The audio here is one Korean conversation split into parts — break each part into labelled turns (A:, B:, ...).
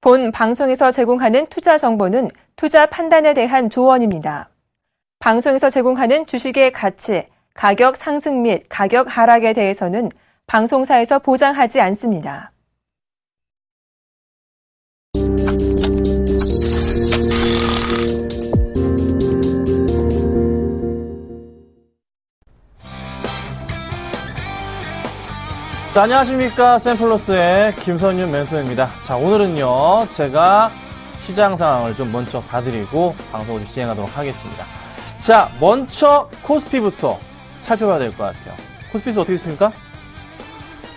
A: 본 방송에서 제공하는 투자 정보는 투자 판단에 대한 조언입니다. 방송에서 제공하는 주식의 가치, 가격 상승 및 가격 하락에 대해서는 방송사에서 보장하지 않습니다.
B: 자, 안녕하십니까. 샘플러스의 김선윤 멘토입니다. 자, 오늘은요, 제가 시장 상황을 좀 먼저 봐드리고 방송을 좀 진행하도록 하겠습니다. 자, 먼저 코스피부터 살펴봐야 될 것 같아요. 코스피스 어떻게 됐습니까?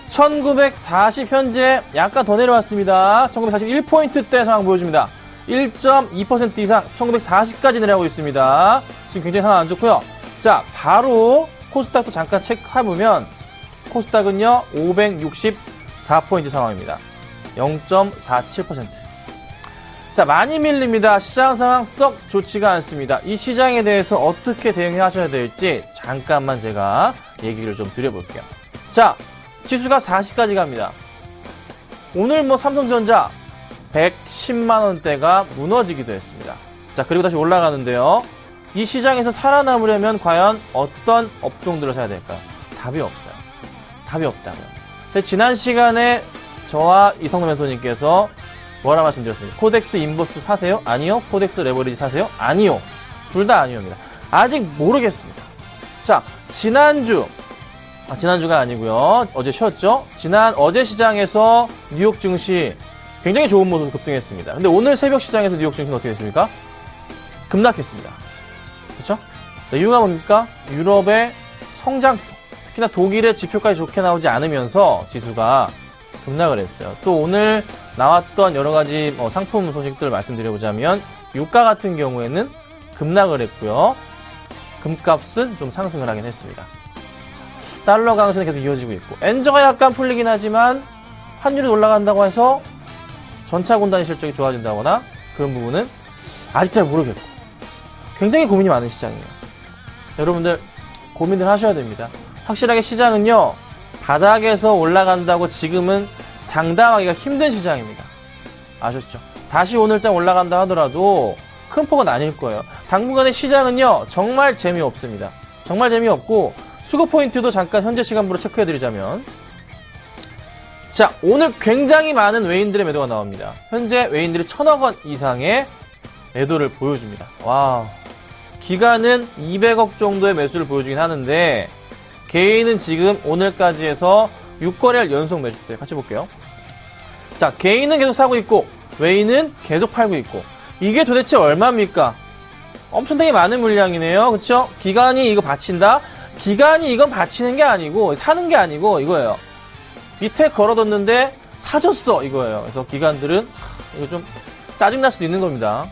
B: 1940 현재 약간 더 내려왔습니다. 1941포인트대 상황 보여줍니다. 1.2% 이상 1940까지 내려가고 있습니다. 지금 굉장히 상황 안 좋고요. 자, 바로 코스닥도 잠깐 체크해보면 코스닥은요 564포인트 상황입니다. 0.47%. 자, 많이 밀립니다. 시장 상황 썩 좋지가 않습니다. 이 시장에 대해서 어떻게 대응하셔야 될지 잠깐만 제가 얘기를 좀 드려볼게요. 자, 지수가 40까지 갑니다. 오늘 삼성전자 110만원대가 무너지기도 했습니다. 자, 그리고 다시 올라가는데요. 이 시장에서 살아남으려면 과연 어떤 업종들을 사야 될까요? 답이 없어요. 답이 없다고요. 지난 시간에 저와 이성노 멘토님께서 뭐라 말씀드렸습니까? 코덱스 인버스 사세요? 아니요. 코덱스 레버리지 사세요? 아니요. 둘 다 아니오입니다. 아직 모르겠습니다. 자, 지난주가 아니고요. 어제 쉬었죠? 어제 시장에서 뉴욕 증시 굉장히 좋은 모습으로 급등했습니다. 근데 오늘 새벽 시장에서 뉴욕 증시는 어떻게 됐습니까? 급락했습니다. 그렇죠? 자, 이유가 뭡니까? 유럽의 성장성, 특히나 독일의 지표까지 좋게 나오지 않으면서 지수가 급락을 했어요. 또 오늘 나왔던 여러 가지 상품 소식들을 말씀드려보자면 유가 같은 경우에는 급락을 했고요. 금값은 좀 상승을 하긴 했습니다. 달러 강세는 계속 이어지고 있고 엔저가 약간 풀리긴 하지만 환율이 올라간다고 해서 전차 군단의 실적이 좋아진다거나 그런 부분은 아직 잘 모르겠고 굉장히 고민이 많은 시장이에요. 여러분들 고민을 하셔야 됩니다. 확실하게 시장은요 바닥에서 올라간다고 지금은 장담하기가 힘든 시장입니다. 아셨죠? 다시 오늘장 올라간다 하더라도 큰 폭은 아닐 거예요. 당분간의 시장은요 정말 재미없습니다. 정말 재미없고 수급 포인트도 잠깐 현재 시간으로 체크해드리자면 자, 오늘 굉장히 많은 외인들의 매도가 나옵니다. 현재 외인들이 1000억 원 이상의 매도를 보여줍니다. 와, 기관은 200억 정도의 매수를 보여주긴 하는데 개인은 지금 오늘까지 해서 6거래일 연속 매수세요. 같이 볼게요. 자, 개인은 계속 사고 있고 외인은 계속 팔고 있고 이게 도대체 얼마입니까? 엄청나게 많은 물량이네요. 그쵸? 기관이 이거 바친다? 기관이 이건 바치는 게 아니고 사는 게 아니고 이거예요. 밑에 걸어뒀는데 사줬어 이거예요. 그래서 기관들은 이거 좀 짜증날 수도 있는 겁니다.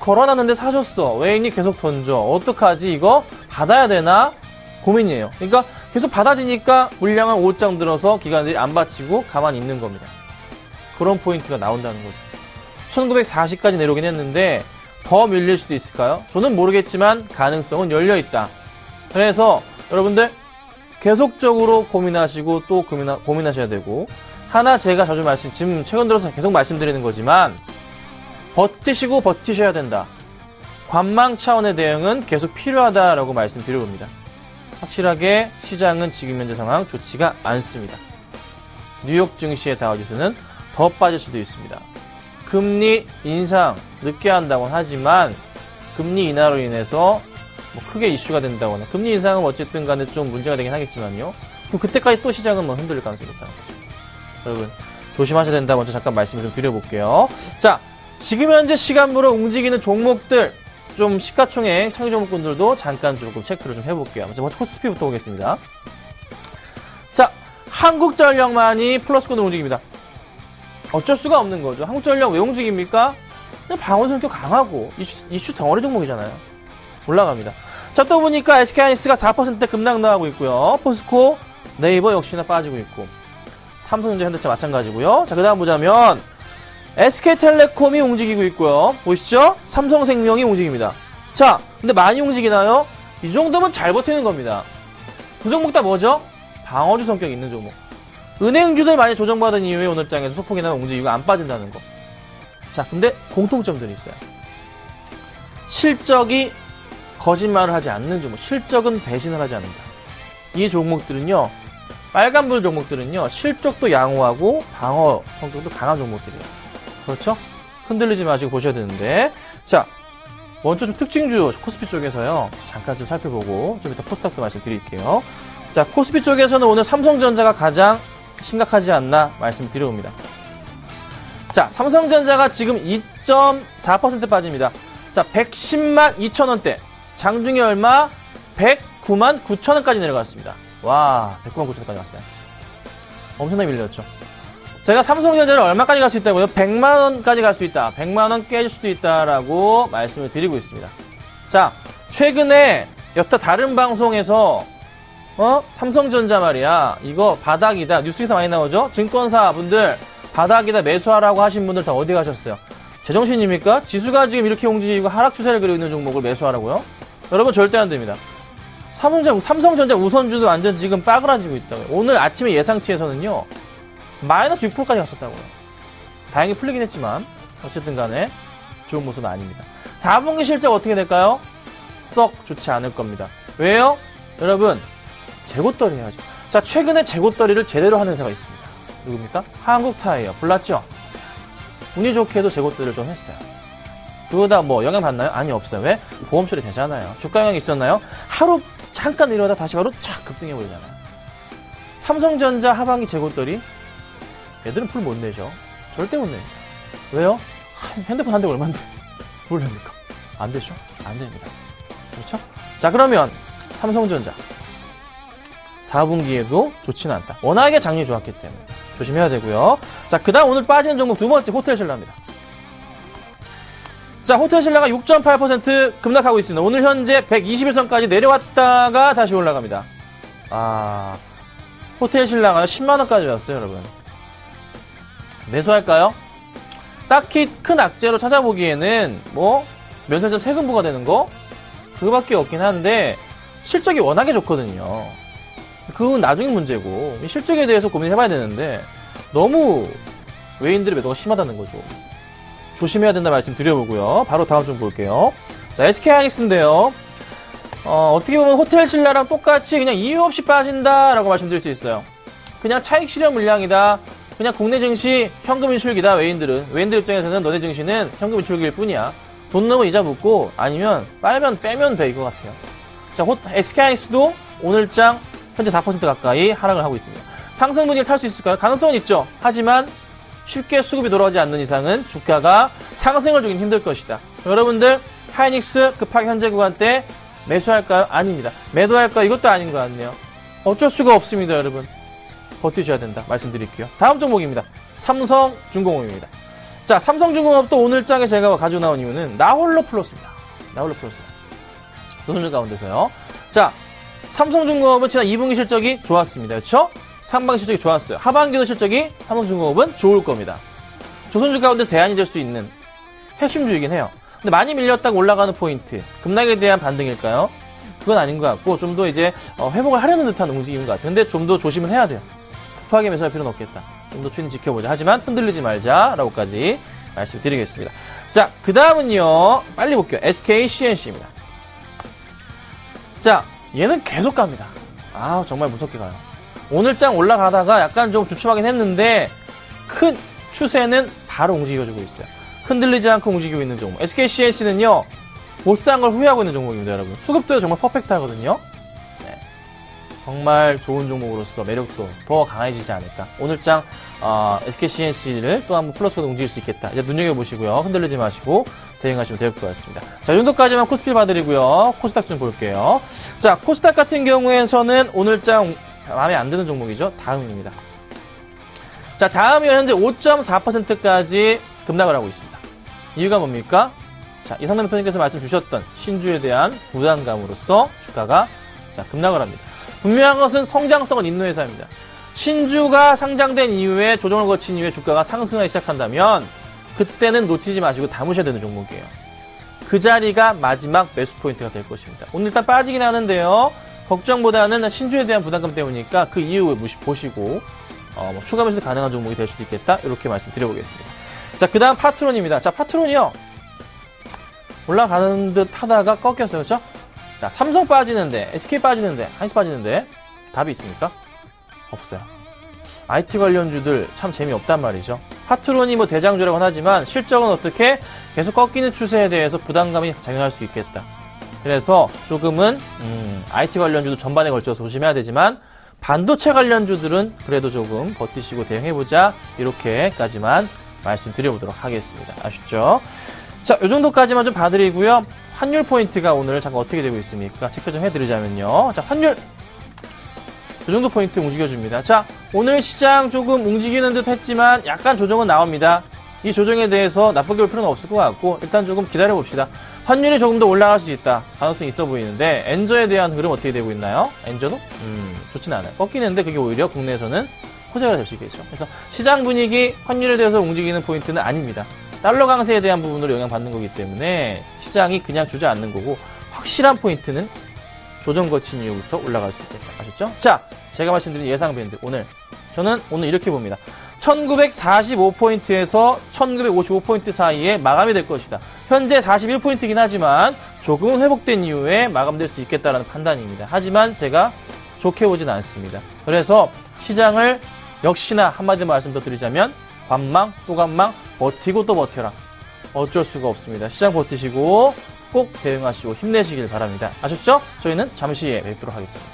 B: 걸어놨는데 사줬어. 외인이 계속 던져. 어떡하지 이거? 받아야 되나? 고민이에요. 그러니까 계속 받아지니까 물량을 5장 들어서 기관들이 안 바치고 가만히 있는 겁니다. 그런 포인트가 나온다는 거죠. 1940까지 내려오긴 했는데 더 밀릴 수도 있을까요? 저는 모르겠지만 가능성은 열려있다. 그래서 여러분들 계속적으로 고민하시고 또 고민하셔야 되고 하나 제가 자주 지금 최근 들어서 계속 말씀드리는 거지만 버티시고 버티셔야 된다. 관망 차원의 대응은 계속 필요하다라고 말씀드려봅니다. 확실하게 시장은 지금 현재 상황 좋지가 않습니다. 뉴욕 증시의 다우지수는 더 빠질 수도 있습니다. 금리 인상 늦게 한다고는 하지만 금리 인하로 인해서 크게 이슈가 된다거나 금리 인상은 어쨌든 간에 좀 문제가 되긴 하겠지만요. 그럼 그때까지 또 시장은 흔들릴 가능성이 있다는 거죠. 여러분 조심하셔야 된다. 먼저 잠깐 말씀을 좀 드려볼게요. 자, 지금 현재 시간으로 움직이는 종목들 좀 시가총액 상위 종목군들도 잠깐 조금 체크를 좀 해볼게요. 먼저 코스피부터 보겠습니다. 자, 한국전력만이 플러스권으로 움직입니다. 어쩔 수가 없는 거죠. 한국전력 왜 움직입니까? 그냥 방어 성격 강하고 이슈 덩어리 종목이잖아요. 올라갑니다. 자, 또 보니까 SK하이닉스가 4% 급락 나가고 있고요. 포스코, 네이버 역시나 빠지고 있고 삼성전자, 현대차 마찬가지고요. 자, 그 다음 보자면 SK텔레콤이 움직이고 있고요. 보시죠? 삼성생명이 움직입니다. 자, 근데 많이 움직이나요? 이 정도면 잘 버티는 겁니다. 두 종목 다 뭐죠? 방어주 성격 있는 종목. 은행주들 많이 조정받은 이후에 오늘장에서 소폭이나 움직이고 안 빠진다는 거. 자, 근데 공통점들이 있어요. 실적이 거짓말을 하지 않는 종목, 실적은 배신을 하지 않는다. 이 종목들은요, 빨간불 종목들은요, 실적도 양호하고 방어 성격도 강한 종목들이에요. 그렇죠? 흔들리지 마시고 보셔야 되는데, 자, 먼저 좀 특징주 코스피 쪽에서요, 잠깐 좀 살펴보고 좀 이따 코스닥도 말씀드릴게요. 자, 코스피 쪽에서는 오늘 삼성전자가 가장 심각하지 않나 말씀드려봅니다. 자, 삼성전자가 지금 2.4% 빠집니다. 자, 110만 2천원대. 장중에 얼마? 109만 9천원까지 내려갔습니다. 와, 109만 9천원까지 갔어요. 엄청나게 밀렸죠. 제가 삼성전자를 얼마까지 갈 수 있다고요? 100만원까지 갈 수 있다. 100만원 깨질 수도 있다라고 말씀을 드리고 있습니다. 자, 최근에 여타 다른 방송에서 삼성전자 말이야, 이거 바닥이다. 뉴스에서 많이 나오죠? 증권사 분들 바닥이다 매수하라고 하신 분들 다 어디 가셨어요? 제정신입니까? 지수가 지금 이렇게 움직이고 하락 추세를 그리고 있는 종목을 매수하라고요? 여러분 절대 안 됩니다. 삼성전자 우선주도 완전 지금 빠그라지고 있다고요. 오늘 아침에 예상치에서는요, 마이너스 6%까지 갔었다고요. 다행히 풀리긴 했지만 어쨌든 간에 좋은 모습은 아닙니다. 4분기 실적 어떻게 될까요? 썩 좋지 않을 겁니다. 왜요? 여러분, 재고떨이 해야죠. 자, 최근에 재고떨이를 제대로 하는 회사가 있습니다. 누굽니까? 한국타이어. 불났죠? 운이 좋게도 재고떨이를 좀 했어요. 그거다 뭐 영향 받나요? 아니, 없어요. 왜? 보험 처리 되잖아요. 주가 영향 있었나요? 하루 잠깐 내려가다 다시 바로 착 급등해버리잖아요. 삼성전자 하반기 재고떨이 얘들은 풀 못 내죠. 절대 못 냅니다. 왜요? 핸드폰 한 대 얼마인데 풀 냅니까? 안 되죠? 안 됩니다. 그렇죠? 자, 그러면 삼성전자 4분기에도 좋지는 않다. 워낙에 장이 좋았기 때문에 조심해야 되고요. 자, 그 다음 오늘 빠지는 종목 두 번째 호텔신라입니다. 자, 호텔신라가 6.8% 급락하고 있습니다. 오늘 현재 121선까지 내려왔다가 다시 올라갑니다. 아, 호텔신라가 10만원까지 왔어요, 여러분. 매수할까요? 딱히 큰 악재로 찾아보기에는 뭐 면세점 세금 부과되는 거 그거밖에 없긴 한데 실적이 워낙에 좋거든요. 그건 나중에 문제고 실적에 대해서 고민해봐야 되는데 너무 외인들의 매도가 심하다는 거죠. 조심해야 된다 말씀 드려보고요. 바로 다음 좀 볼게요. 자, SK하이닉스인데요. 어떻게 보면 호텔신라랑 똑같이 그냥 이유 없이 빠진다라고 말씀드릴 수 있어요. 그냥 차익 실현 물량이다. 그냥 국내 증시 현금 인출기다. 외인들 입장에서는 너네 증시는 현금 인출기일 뿐이야. 돈 넣으면 이자 붙고 아니면 빨면 빼면 돼 이거 같아요. 자, SK하이닉스도 오늘장 현재 4% 가까이 하락을 하고 있습니다. 상승 분위기를 탈 수 있을까요? 가능성은 있죠. 하지만 쉽게 수급이 돌아오지 않는 이상은 주가가 상승을 주긴 힘들 것이다. 여러분들 하이닉스 급하게 현재 구간대 매수할까요? 아닙니다. 매도할까요? 이것도 아닌 것 같네요. 어쩔 수가 없습니다, 여러분. 버티셔야 된다 말씀드릴게요. 다음 종목입니다. 삼성중공업입니다. 자, 삼성중공업도 오늘장에 제가 가지고 나온 이유는 나홀로 플러스입니다. 나홀로 플러스. 노선주 가운데서요. 자, 삼성중공업은 지난 2분기 실적이 좋았습니다. 그렇죠? 상반기 실적이 좋았어요. 하반기도 실적이 삼성중공업은 좋을 겁니다. 조선주 가운데 대안이 될 수 있는 핵심주이긴 해요. 근데 많이 밀렸다가 올라가는 포인트, 급락에 대한 반등일까요? 그건 아닌 것 같고 좀 더 이제 회복을 하려는 듯한 움직임인 것 같아요. 근데 좀 더 조심을 해야 돼요. 급하게 매수할 필요는 없겠다. 좀 더 추이는 지켜보자. 하지만 흔들리지 말자라고까지 말씀드리겠습니다. 자, 그 다음은요. 빨리 볼게요. SKCNC입니다. 자, 얘는 계속 갑니다. 아, 정말 무섭게 가요. 오늘장 올라가다가 약간 좀 주춤하긴 했는데 큰 추세는 바로 움직여주고 있어요. 흔들리지 않고 움직이고 있는 종목. SKCNC는요. 못산 걸 후회하고 있는 종목입니다, 여러분. 수급도 정말 퍼펙트하거든요. 네. 정말 좋은 종목으로서 매력도 더 강해지지 않을까. 오늘장 SKCNC를 또 한번 플러스로 움직일 수 있겠다. 이제 눈여겨보시고요. 흔들리지 마시고 대응하시면 될 것 같습니다. 자, 이 정도까지만 코스피 봐드리고요. 코스닥 좀 볼게요. 자, 코스닥 같은 경우에서는 오늘장 마음에 안 드는 종목이죠. 다음입니다. 자, 다음이 현재 5.4%까지 급락을 하고 있습니다. 이유가 뭡니까? 자, 이상남 대표님께서 말씀 주셨던 신주에 대한 부담감으로써 주가가 급락을 합니다. 분명한 것은 성장성은 있는 회사입니다. 신주가 상장된 이후에 조정을 거친 이후에 주가가 상승하기 시작한다면 그때는 놓치지 마시고 담으셔야 되는 종목이에요. 그 자리가 마지막 매수 포인트가 될 것입니다. 오늘 일단 빠지긴 하는데요. 걱정보다는 신주에 대한 부담감 때문이니까 그 이후 보시고 추가 매수 가능한 종목이 될 수도 있겠다. 이렇게 말씀드려보겠습니다. 자, 그 다음 파트론입니다. 자, 파트론이요. 올라가는 듯 하다가 꺾였어요. 그렇죠? 자, 삼성 빠지는데, SK 빠지는데, 하이닉스 빠지는데 답이 있습니까? 없어요. IT 관련주들 참 재미없단 말이죠. 파트론이 뭐 대장주라고는 하지만 실적은 어떻게 계속 꺾이는 추세에 대해서 부담감이 작용할 수 있겠다. 그래서 조금은 IT 관련주도 전반에 걸쳐서 조심해야 되지만 반도체 관련주들은 그래도 조금 버티시고 대응해보자. 이렇게까지만 말씀드려보도록 하겠습니다. 아쉽죠? 자, 요 정도까지만 좀 봐드리고요. 환율 포인트가 오늘 잠깐 어떻게 되고 있습니까? 체크 좀 해드리자면요. 자, 환율. 이 정도 포인트 움직여줍니다. 자, 오늘 시장 조금 움직이는 듯 했지만 약간 조정은 나옵니다. 이 조정에 대해서 나쁘게 볼 필요는 없을 것 같고 일단 조금 기다려봅시다. 환율이 조금 더 올라갈 수 있다. 가능성이 있어 보이는데 엔저에 대한 흐름 어떻게 되고 있나요? 엔저도? 좋진 않아요. 꺾이는데 그게 오히려 국내에서는 호재가 될 수 있겠죠. 그래서 시장 분위기, 환율에 대해서 움직이는 포인트는 아닙니다. 달러 강세에 대한 부분으로 영향받는 거기 때문에 시장이 그냥 주저앉는 거고 확실한 포인트는 조정 거친 이후부터 올라갈 수 있겠다. 아셨죠? 자, 제가 말씀드린 예상 밴드 저는 오늘 이렇게 봅니다. 1945포인트에서 1955포인트 사이에 마감이 될 것이다. 현재 41포인트긴 하지만 조금 회복된 이후에 마감될 수 있겠다라는 판단입니다. 하지만 제가 좋게 보진 않습니다. 그래서 시장을 역시나 한마디 말씀 더 드리자면 관망 또 관망 버티고 또 버텨라. 어쩔 수가 없습니다. 시장 버티시고 꼭 대응하시고 힘내시길 바랍니다. 아셨죠? 저희는 잠시 후에 뵙도록 하겠습니다.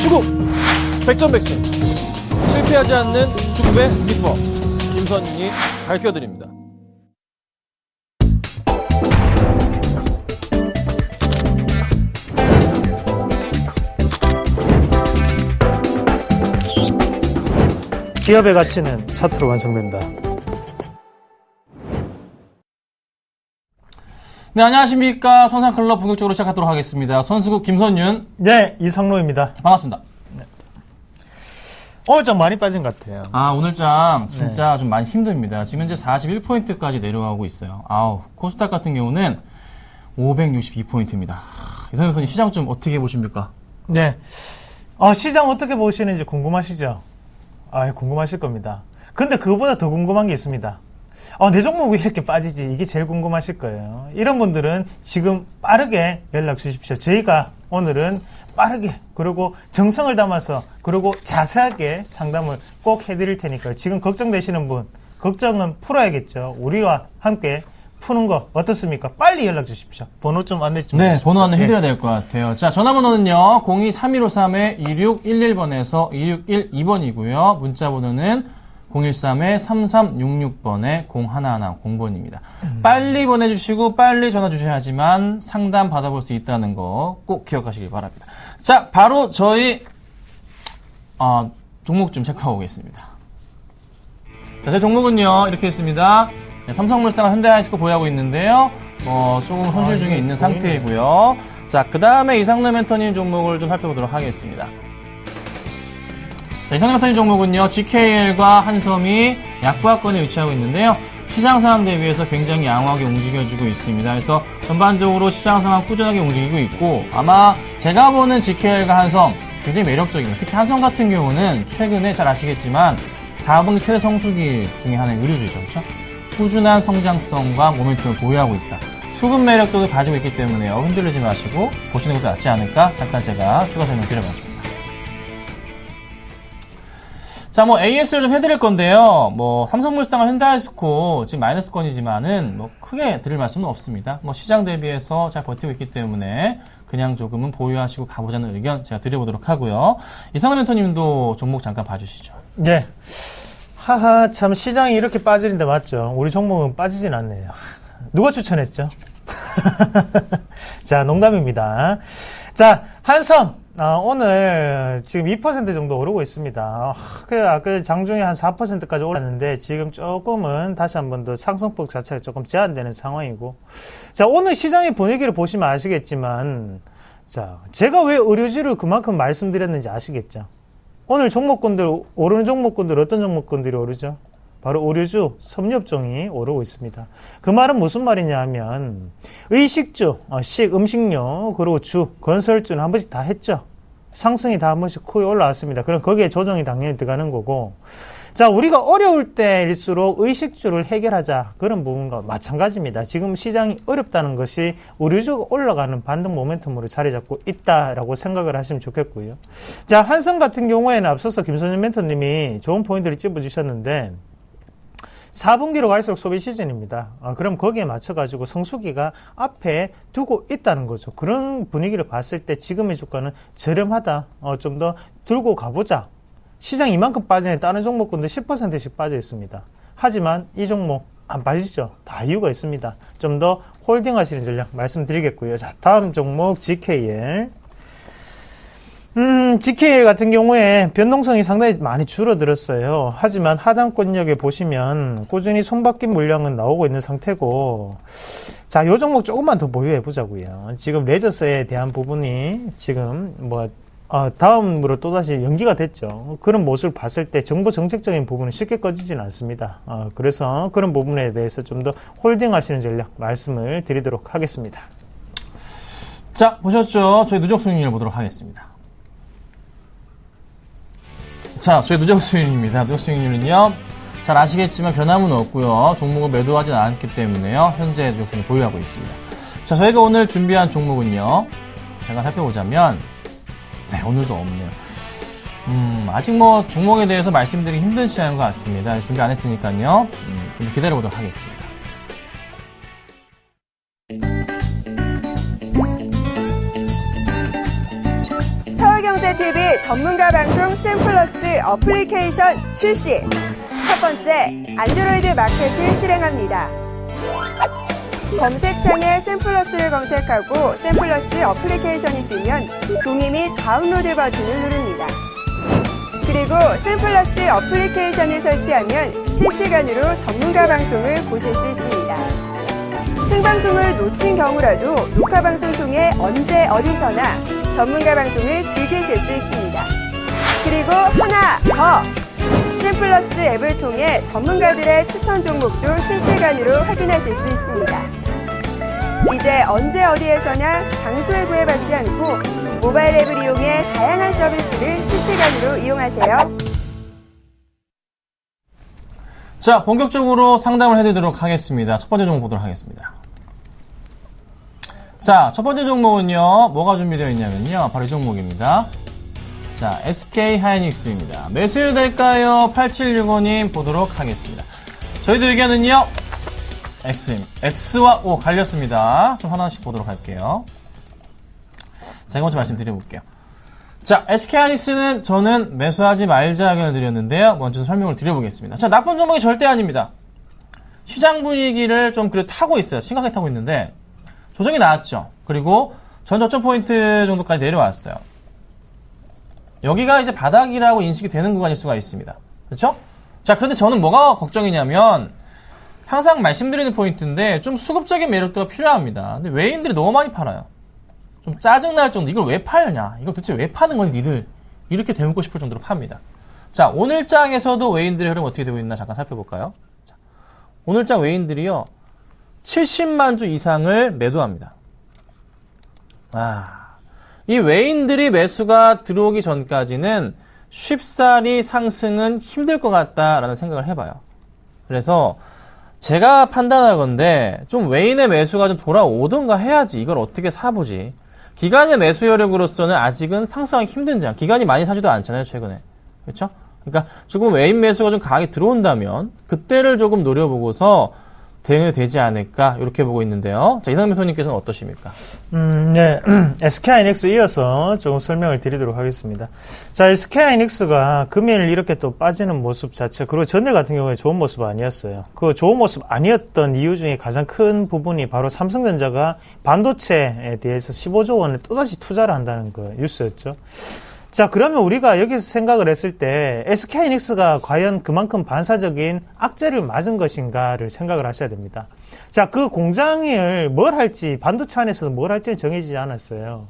B: 수급! 백전백승! 실패하지 않는 수급의 비법 김선윤이 밝혀드립니다.
C: 기업의 가치는 차트로 완성된다.
B: 네, 안녕하십니까. 손상클럽 본격적으로 시작하도록 하겠습니다. 선수국 김선윤.
C: 네, 이상로입니다.
B: 반갑습니다.
C: 네. 오늘 좀 많이 빠진 것 같아요.
B: 아, 오늘장 진짜 좀 많이 힘듭니다. 지금 현재 41포인트까지 내려가고 있어요. 아우, 코스닥 같은 경우는 562포인트입니다. 이상현 선생님, 시장 좀 어떻게 보십니까?
C: 네. 시장 어떻게 보시는지 궁금하시죠? 궁금하실 겁니다. 근데 그거보다 더 궁금한 게 있습니다. 내 종목 왜 이렇게 빠지지? 이게 제일 궁금하실 거예요. 이런 분들은 지금 빠르게 연락 주십시오. 저희가 오늘은 빠르게, 그리고 정성을 담아서, 그리고 자세하게 상담을 꼭 해드릴 테니까요. 지금 걱정되시는 분, 걱정은 풀어야겠죠. 우리와 함께 푸는 거 어떻습니까? 빨리 연락 주십시오. 번호 좀 안내 좀
B: 네,
C: 해주십시오.
B: 번호 안내 해드려야 될 것 같아요. 자, 전화번호는요, 02-3153-2611번에서 2612번이고요. 문자 번호는 013-3366번에 0110번입니다. 빨리 보내주시고 빨리 전화 주셔야지만 상담 받아볼 수 있다는 거 꼭 기억하시길 바랍니다. 자, 바로 저희 종목 좀 체크하고 오겠습니다. 자, 제 종목은요, 이렇게 있습니다. 네, 삼성물산과 현대하이스코 보유하고 있는데요. 조금 손실 중에 있는 상태이고요. 자, 그 다음에 이상남 멘토님 종목을 좀 살펴보도록 하겠습니다. 자, 이상남 멘토님 종목은요, GKL과 한섬이 약보합권에 위치하고 있는데요. 시장 상황 대비해서 굉장히 양호하게 움직여주고 있습니다. 그래서 전반적으로 시장 상황 꾸준하게 움직이고 있고, 아마 제가 보는 GKL과 한섬 굉장히 매력적입니다. 특히 한섬 같은 경우는 최근에 잘 아시겠지만 4분기 최대 성수기 중에 하나의 의류주죠. 그렇죠? 꾸준한 성장성과 모멘텀을 보유하고 있다. 수급 매력도도 가지고 있기 때문에 흔들리지 마시고 보시는 것도 낫지 않을까? 잠깐 제가 추가 설명 드려봤습니다. 자, AS를 좀 해드릴 건데요. 삼성물산과 현대하이스코 지금 마이너스권이지만은 크게 드릴 말씀은 없습니다. 시장 대비해서 잘 버티고 있기 때문에 그냥 조금은 보유하시고 가보자는 의견 제가 드려보도록 하고요. 이상남 멘토님도 종목 잠깐 봐주시죠.
C: 네. 하하, 참 시장이 이렇게 빠지는데 맞죠? 우리 종목은 빠지진 않네요. 누가 추천했죠? 자, 농담입니다. 자, 한섬. 오늘 지금 2% 정도 오르고 있습니다. 아까 장중에 한 4%까지 올랐는데 지금 조금은 다시 한 번 더 상승폭 자체가 조금 제한되는 상황이고. 자, 오늘 시장의 분위기를 보시면 아시겠지만, 자, 제가 왜 의류주를 그만큼 말씀드렸는지 아시겠죠? 오늘 종목군들, 오르는 종목군들 어떤 종목군들이 오르죠? 바로 의류주, 섬유업종이 오르고 있습니다. 그 말은 무슨 말이냐 하면 의식주, 음식료, 그리고 주, 건설주는 한 번씩 다 했죠. 상승이 다 한 번씩 크게 올라왔습니다. 그럼 거기에 조정이 당연히 들어가는 거고, 자, 우리가 어려울 때일수록 의식주를 해결하자, 그런 부분과 마찬가지입니다. 지금 시장이 어렵다는 것이 의류주가 올라가는 반등 모멘텀으로 자리 잡고 있다라고 생각을 하시면 좋겠고요. 자, 한섬 같은 경우에는 앞서서 김선현 멘토님이 좋은 포인트를 찝어주셨는데 4분기로 갈수록 소비 시즌입니다. 그럼 거기에 맞춰가지고 성수기가 앞에 두고 있다는 거죠. 그런 분위기를 봤을 때 지금의 주가는 저렴하다. 좀 더 들고 가보자. 시장 이만큼 빠지는 다른 종목군도 10%씩 빠져 있습니다. 하지만 이 종목 안 빠지죠. 다 이유가 있습니다. 좀 더 홀딩 하시는 전략 말씀드리겠고요. 자, 다음 종목 GKL. GKL 같은 경우에 변동성이 상당히 많이 줄어들었어요. 하지만 하단권역에 보시면 꾸준히 손바뀐 물량은 나오고 있는 상태고, 자, 요 종목 조금만 더 보유해 보자고요. 지금 레저스에 대한 부분이 지금 다음으로 또다시 연기가 됐죠. 그런 모습을 봤을 때 정보 정책적인 부분은 쉽게 꺼지지는 않습니다. 그래서 그런 부분에 대해서 좀 더 홀딩 하시는 전략 말씀을 드리도록 하겠습니다.
B: 자, 보셨죠? 저희 누적 수익률 보도록 하겠습니다. 자, 저희 누적 수익률입니다. 누적 수익률은요, 잘 아시겠지만 변함은 없고요. 종목을 매도하진 않기 때문에요. 현재 누적 수익률 보유하고 있습니다. 자, 저희가 오늘 준비한 종목은요, 잠깐 살펴보자면, 네, 오늘도 없네요. 아직 종목에 대해서 말씀드리기 힘든 시간인 것 같습니다. 준비 안 했으니까요. 좀 기다려보도록 하겠습니다.
D: 서울경제TV 전문가 방송 샘플러스 어플리케이션 출시. 첫 번째, 안드로이드 마켓을 실행합니다. 검색창에 샘플러스를 검색하고 샘플러스 어플리케이션이 뜨면 동의 및 다운로드 버튼을 누릅니다. 그리고 샘플러스 어플리케이션을 설치하면 실시간으로 전문가 방송을 보실 수 있습니다. 생방송을 놓친 경우라도 녹화 방송 통해 언제 어디서나 전문가 방송을 즐기실 수 있습니다. 그리고 하나 더! 샘플러스 앱을 통해 전문가들의 추천 종목도 실시간으로 확인하실 수 있습니다. 이제 언제 어디에서나 장소에 구애받지 않고 모바일 앱을 이용해 다양한 서비스를 실시간으로 이용하세요.
B: 자, 본격적으로 상담을 해드리도록 하겠습니다. 첫 번째 종목 보도록 하겠습니다. 자, 첫 번째 종목은요, 뭐가 준비되어 있냐면요, 바로 이 종목입니다. 자, SK 하이닉스입니다. 매수일 될까요? 8765님 보도록 하겠습니다. 저희들 의견은요, X와 O 갈렸습니다. 좀 하나씩 보도록 할게요. 자, 이거 먼저 말씀드려볼게요. 자, SK 하이닉스는 저는 매수하지 말자 의견을 드렸는데요. 먼저 설명을 드려보겠습니다. 자, 나쁜 종목이 절대 아닙니다. 시장 분위기를 좀 그래도 타고 있어요. 심각하게 타고 있는데, 조정이 나왔죠. 그리고 전 저점 포인트 정도까지 내려왔어요. 여기가 이제 바닥이라고 인식이 되는 구간일 수가 있습니다. 그렇죠? 자, 그런데 저는 뭐가 걱정이냐면 항상 말씀드리는 포인트인데 좀 수급적인 매력도가 필요합니다. 근데 외인들이 너무 많이 팔아요. 좀 짜증날 정도. 이걸 왜 팔냐? 이걸 도대체 왜 파는 거니 니들? 이렇게 되묻고 싶을 정도로 팝니다. 자, 오늘장에서도 외인들의 흐름 어떻게 되고 있나 잠깐 살펴볼까요? 자, 오늘장 외인들이요 70만 주 이상을 매도합니다. 이 외인들이 매수가 들어오기 전까지는 쉽사리 상승은 힘들 것 같다라는 생각을 해봐요. 그래서 제가 판단하건대 좀 외인의 매수가 좀 돌아오던가 해야지 이걸 어떻게 사보지. 기관의 매수 여력으로서는 아직은 상승하기 힘든 장. 기관이 많이 사지도 않잖아요, 최근에. 그렇죠? 그러니까 조금 외인 매수가 좀 강하게 들어온다면 그때를 조금 노려보고서 대응이 되지 않을까 이렇게 보고 있는데요. 자, 이상민 소님께서는 어떠십니까?
C: 네. SK하이닉스 이어서 조금 설명을 드리도록 하겠습니다. 자, SK하이닉스가 금일 이렇게 또 빠지는 모습 자체, 그리고 전일 같은 경우에 좋은 모습 아니었어요. 그 좋은 모습 아니었던 이유 중에 가장 큰 부분이 바로 삼성전자가 반도체에 대해서 15조 원을 또다시 투자를 한다는 그 뉴스였죠. 자, 그러면 우리가 여기서 생각을 했을 때 SK하이닉스가 과연 그만큼 반사적인 악재를 맞은 것인가를 생각을 하셔야 됩니다. 자, 그 공장을 뭘 할지, 반도체 안에서는 뭘 할지는 정해지지 않았어요.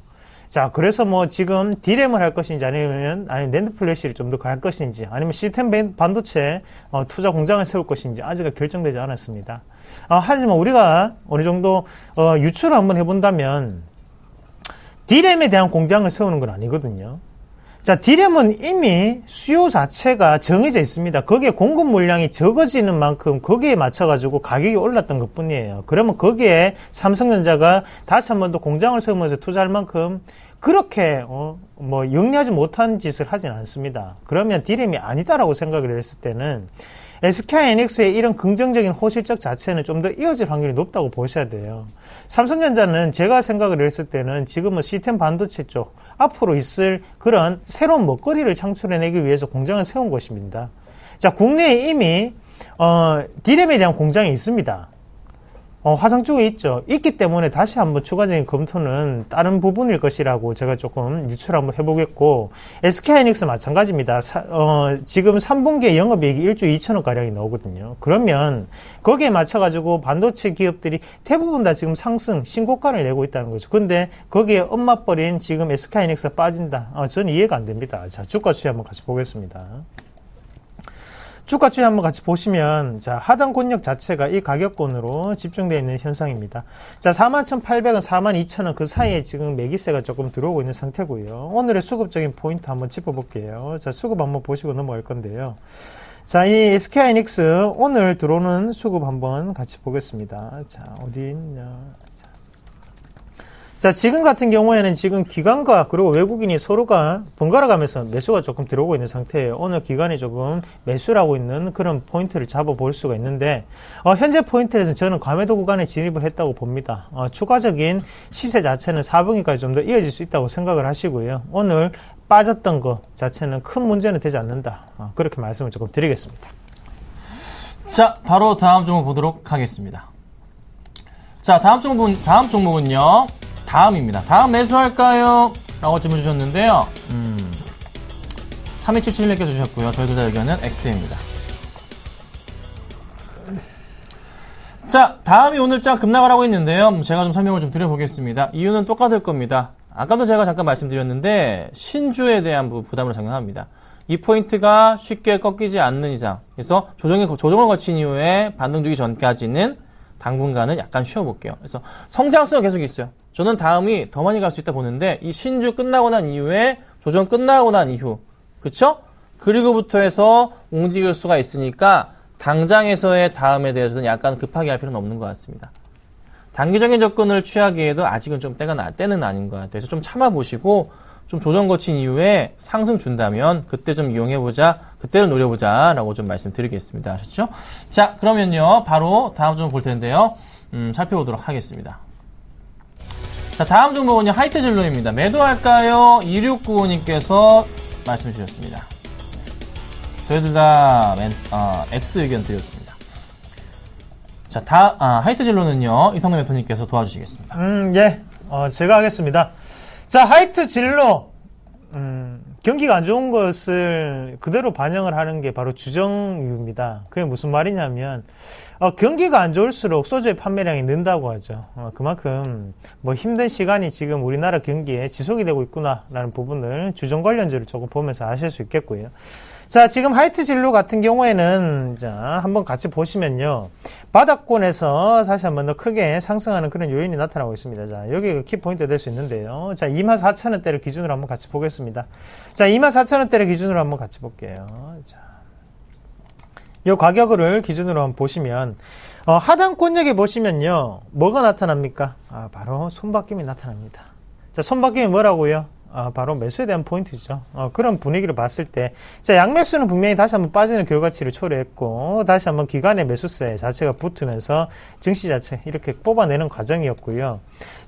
C: 자, 그래서 뭐 지금 D램을 할 것인지 아니면 낸드 플래시를 좀 더 갈 것인지 아니면 시스템 반도체 투자 공장을 세울 것인지 아직 결정되지 않았습니다. 하지만 우리가 어느 정도 유추를 한번 해본다면 D램에 대한 공장을 세우는 건 아니거든요. 자, D램은 이미 수요 자체가 정해져 있습니다. 거기에 공급 물량이 적어지는 만큼 거기에 맞춰가지고 가격이 올랐던 것 뿐이에요. 그러면 거기에 삼성전자가 다시 한 번 더 공장을 세우면서 투자할 만큼 그렇게 영리하지 못한 짓을 하진 않습니다. 그러면 D램이 아니다라고 생각을 했을 때는 SK하이닉스의 이런 긍정적인 호실적 자체는 좀 더 이어질 확률이 높다고 보셔야 돼요. 삼성전자는 제가 생각을 했을 때는 지금은 시스템 반도체 쪽 앞으로 있을 그런 새로운 먹거리를 창출해내기 위해서 공장을 세운 것입니다. 자, 국내에 이미 D램에 대한 공장이 있습니다. 화성 쪽에 있죠. 있기 때문에 다시 한번 추가적인 검토는 다른 부분일 것이라고 제가 조금 유추를 한번 해보겠고, SK하이닉스 마찬가지입니다. 지금 3분기에 영업이익이 1조 2천억 가량이 나오거든요. 그러면 거기에 맞춰가지고 반도체 기업들이 대부분 다 지금 상승, 신고가를 내고 있다는 거죠. 근데 거기에 엄마버린 지금 SK하이닉스가 빠진다. 저는 이해가 안 됩니다. 자, 주가 추이 한번 같이 보겠습니다. 주가 추이 한번 같이 보시면, 자, 하단 권역 자체가 이 가격권으로 집중되어 있는 현상입니다. 자, 41,800원, 42,000원 그 사이에 지금 매기세가 조금 들어오고 있는 상태고요. 오늘의 수급적인 포인트 한번 짚어볼게요. 자, 수급 한번 보시고 넘어갈 건데요. 자, 이 SK하이닉스 오늘 들어오는 수급 한번 같이 보겠습니다. 자, 어디 있냐. 자, 지금 같은 경우에는 지금 기관과 그리고 외국인이 서로가 번갈아 가면서 매수가 조금 들어오고 있는 상태예요. 오늘 기관이 조금 매수를 하고 있는 그런 포인트를 잡아볼 수가 있는데, 현재 포인트에서 저는 과매도 구간에 진입을 했다고 봅니다. 추가적인 시세 자체는 4분기까지 좀 더 이어질 수 있다고 생각을 하시고요. 오늘 빠졌던 것 자체는 큰 문제는 되지 않는다. 그렇게 말씀을 조금 드리겠습니다.
B: 자, 바로 다음 종목 보도록 하겠습니다. 자, 다음 종목은요. 다음입니다. 다음 매수할까요? 라고 질문 주셨는데요. 3277님께서 주셨고요. 저희 둘 다 의견은 X입니다. 자, 다음이 오늘장 급락을 하고 있는데요. 제가 좀 설명을 좀 드려보겠습니다. 이유는 똑같을 겁니다. 아까도 제가 잠깐 말씀드렸는데 신주에 대한 부담으로 작용합니다. 이 포인트가 쉽게 꺾이지 않는 이상, 그래서 조정을 거친 이후에 반등 주기 전까지는 당분간은 약간 쉬어볼게요. 그래서 성장성은 계속 있어요. 저는 다음이 더 많이 갈 수 있다 보는데, 이 신주 끝나고 난 이후에 조정 끝나고 난 이후, 그쵸? 그리고부터 해서 움직일 수가 있으니까 당장에서의 다음에 대해서는 약간 급하게 할 필요는 없는 것 같습니다. 단기적인 접근을 취하기에도 아직은 좀 때는 아닌 것 같아요. 그래서 좀 참아보시고 좀 조정 거친 이후에 상승 준다면 그때 좀 이용해보자, 그때를 노려보자 라고 좀 말씀드리겠습니다. 아셨죠? 자, 그러면요 바로 다음 종목 볼 텐데요. 살펴보도록 하겠습니다. 자, 다음 종목은요 하이트 진로입니다. 매도할까요? 2695님께서 말씀 주셨습니다. 저희들 다 X 의견 드렸습니다. 자, 하이트 진로는요 이성남 멘토님께서 도와주시겠습니다.
C: 예, 제가 하겠습니다. 자, 하이트 진로 경기가 안 좋은 것을 그대로 반영을 하는 게 바로 주정유입니다. 그게 무슨 말이냐면 경기가 안 좋을수록 소주의 판매량이 는다고 하죠. 그만큼 뭐 힘든 시간이 지금 우리나라 경기에 지속이 되고 있구나라는 부분을 주정 관련주를 조금 보면서 아실 수 있겠고요. 자, 지금 하이트 진로 같은 경우에는 자, 한번 같이 보시면요. 바닥권에서 다시 한번 더 크게 상승하는 그런 요인이 나타나고 있습니다. 자, 여기가 키포인트가 될 수 있는데요. 자, 24,000원대를 기준으로 한번 같이 보겠습니다. 자, 24,000원대를 기준으로 한번 같이 볼게요. 자, 요 가격을 기준으로 한번 보시면, 하단권역에 보시면요. 뭐가 나타납니까? 바로 손바뀜이 나타납니다. 자, 손바뀜이 뭐라고요? 바로 매수에 대한 포인트죠. 그런 분위기를 봤을 때, 자, 양매수는 분명히 다시 한번 빠지는 결과치를 초래했고, 다시 한번 기관의 매수세 자체가 붙으면서 증시 자체 이렇게 뽑아내는 과정이었고요.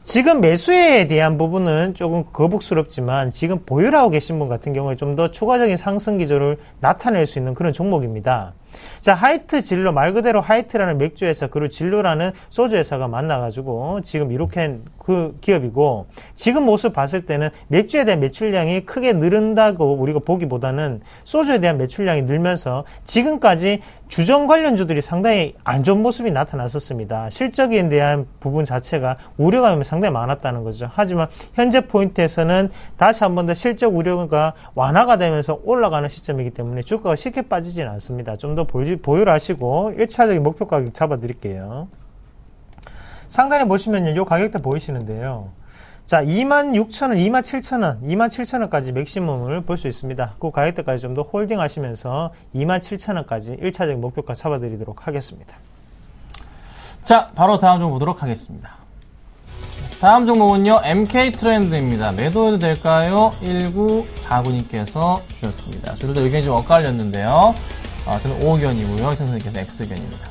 C: 지금 매수에 대한 부분은 조금 거북스럽지만, 지금 보유하고 계신 분 같은 경우에 좀 더 추가적인 상승 기조를 나타낼 수 있는 그런 종목입니다. 자, 하이트 진로, 말 그대로 하이트라는 맥주회사, 그리고 진로라는 소주회사가 만나가지고 지금 이렇게 그 기업이고, 지금 모습 봤을 때는 맥주에 대한 매출량이 크게 늘은다고 우리가 보기보다는 소주에 대한 매출량이 늘면서 지금까지 주정 관련주들이 상당히 안 좋은 모습이 나타났었습니다. 실적에 대한 부분 자체가 우려감이 상당히 많았다는 거죠. 하지만 현재 포인트에서는 다시 한 번 더 실적 우려가 완화가 되면서 올라가는 시점이기 때문에 주가가 쉽게 빠지지는 않습니다. 좀 더 보유를 하시고 1차적인 목표 가격 잡아드릴게요. 상단에 보시면요, 요 가격대 보이시는데요. 자, 26,000원, 27,000원, 27,000원까지 맥시멈을 볼 수 있습니다. 그 가격대까지 좀 더 홀딩 하시면서 27,000원까지 1차적인 목표가 잡아드리도록 하겠습니다.
B: 자, 바로 다음 종목 보도록 하겠습니다. 다음 종목은요, MK 트렌드입니다. 매도해도 될까요? 1949님께서 주셨습니다. 저도 의견이 좀 엇갈렸는데요. 저는 O견이고요. 선생님께서 X견입니다.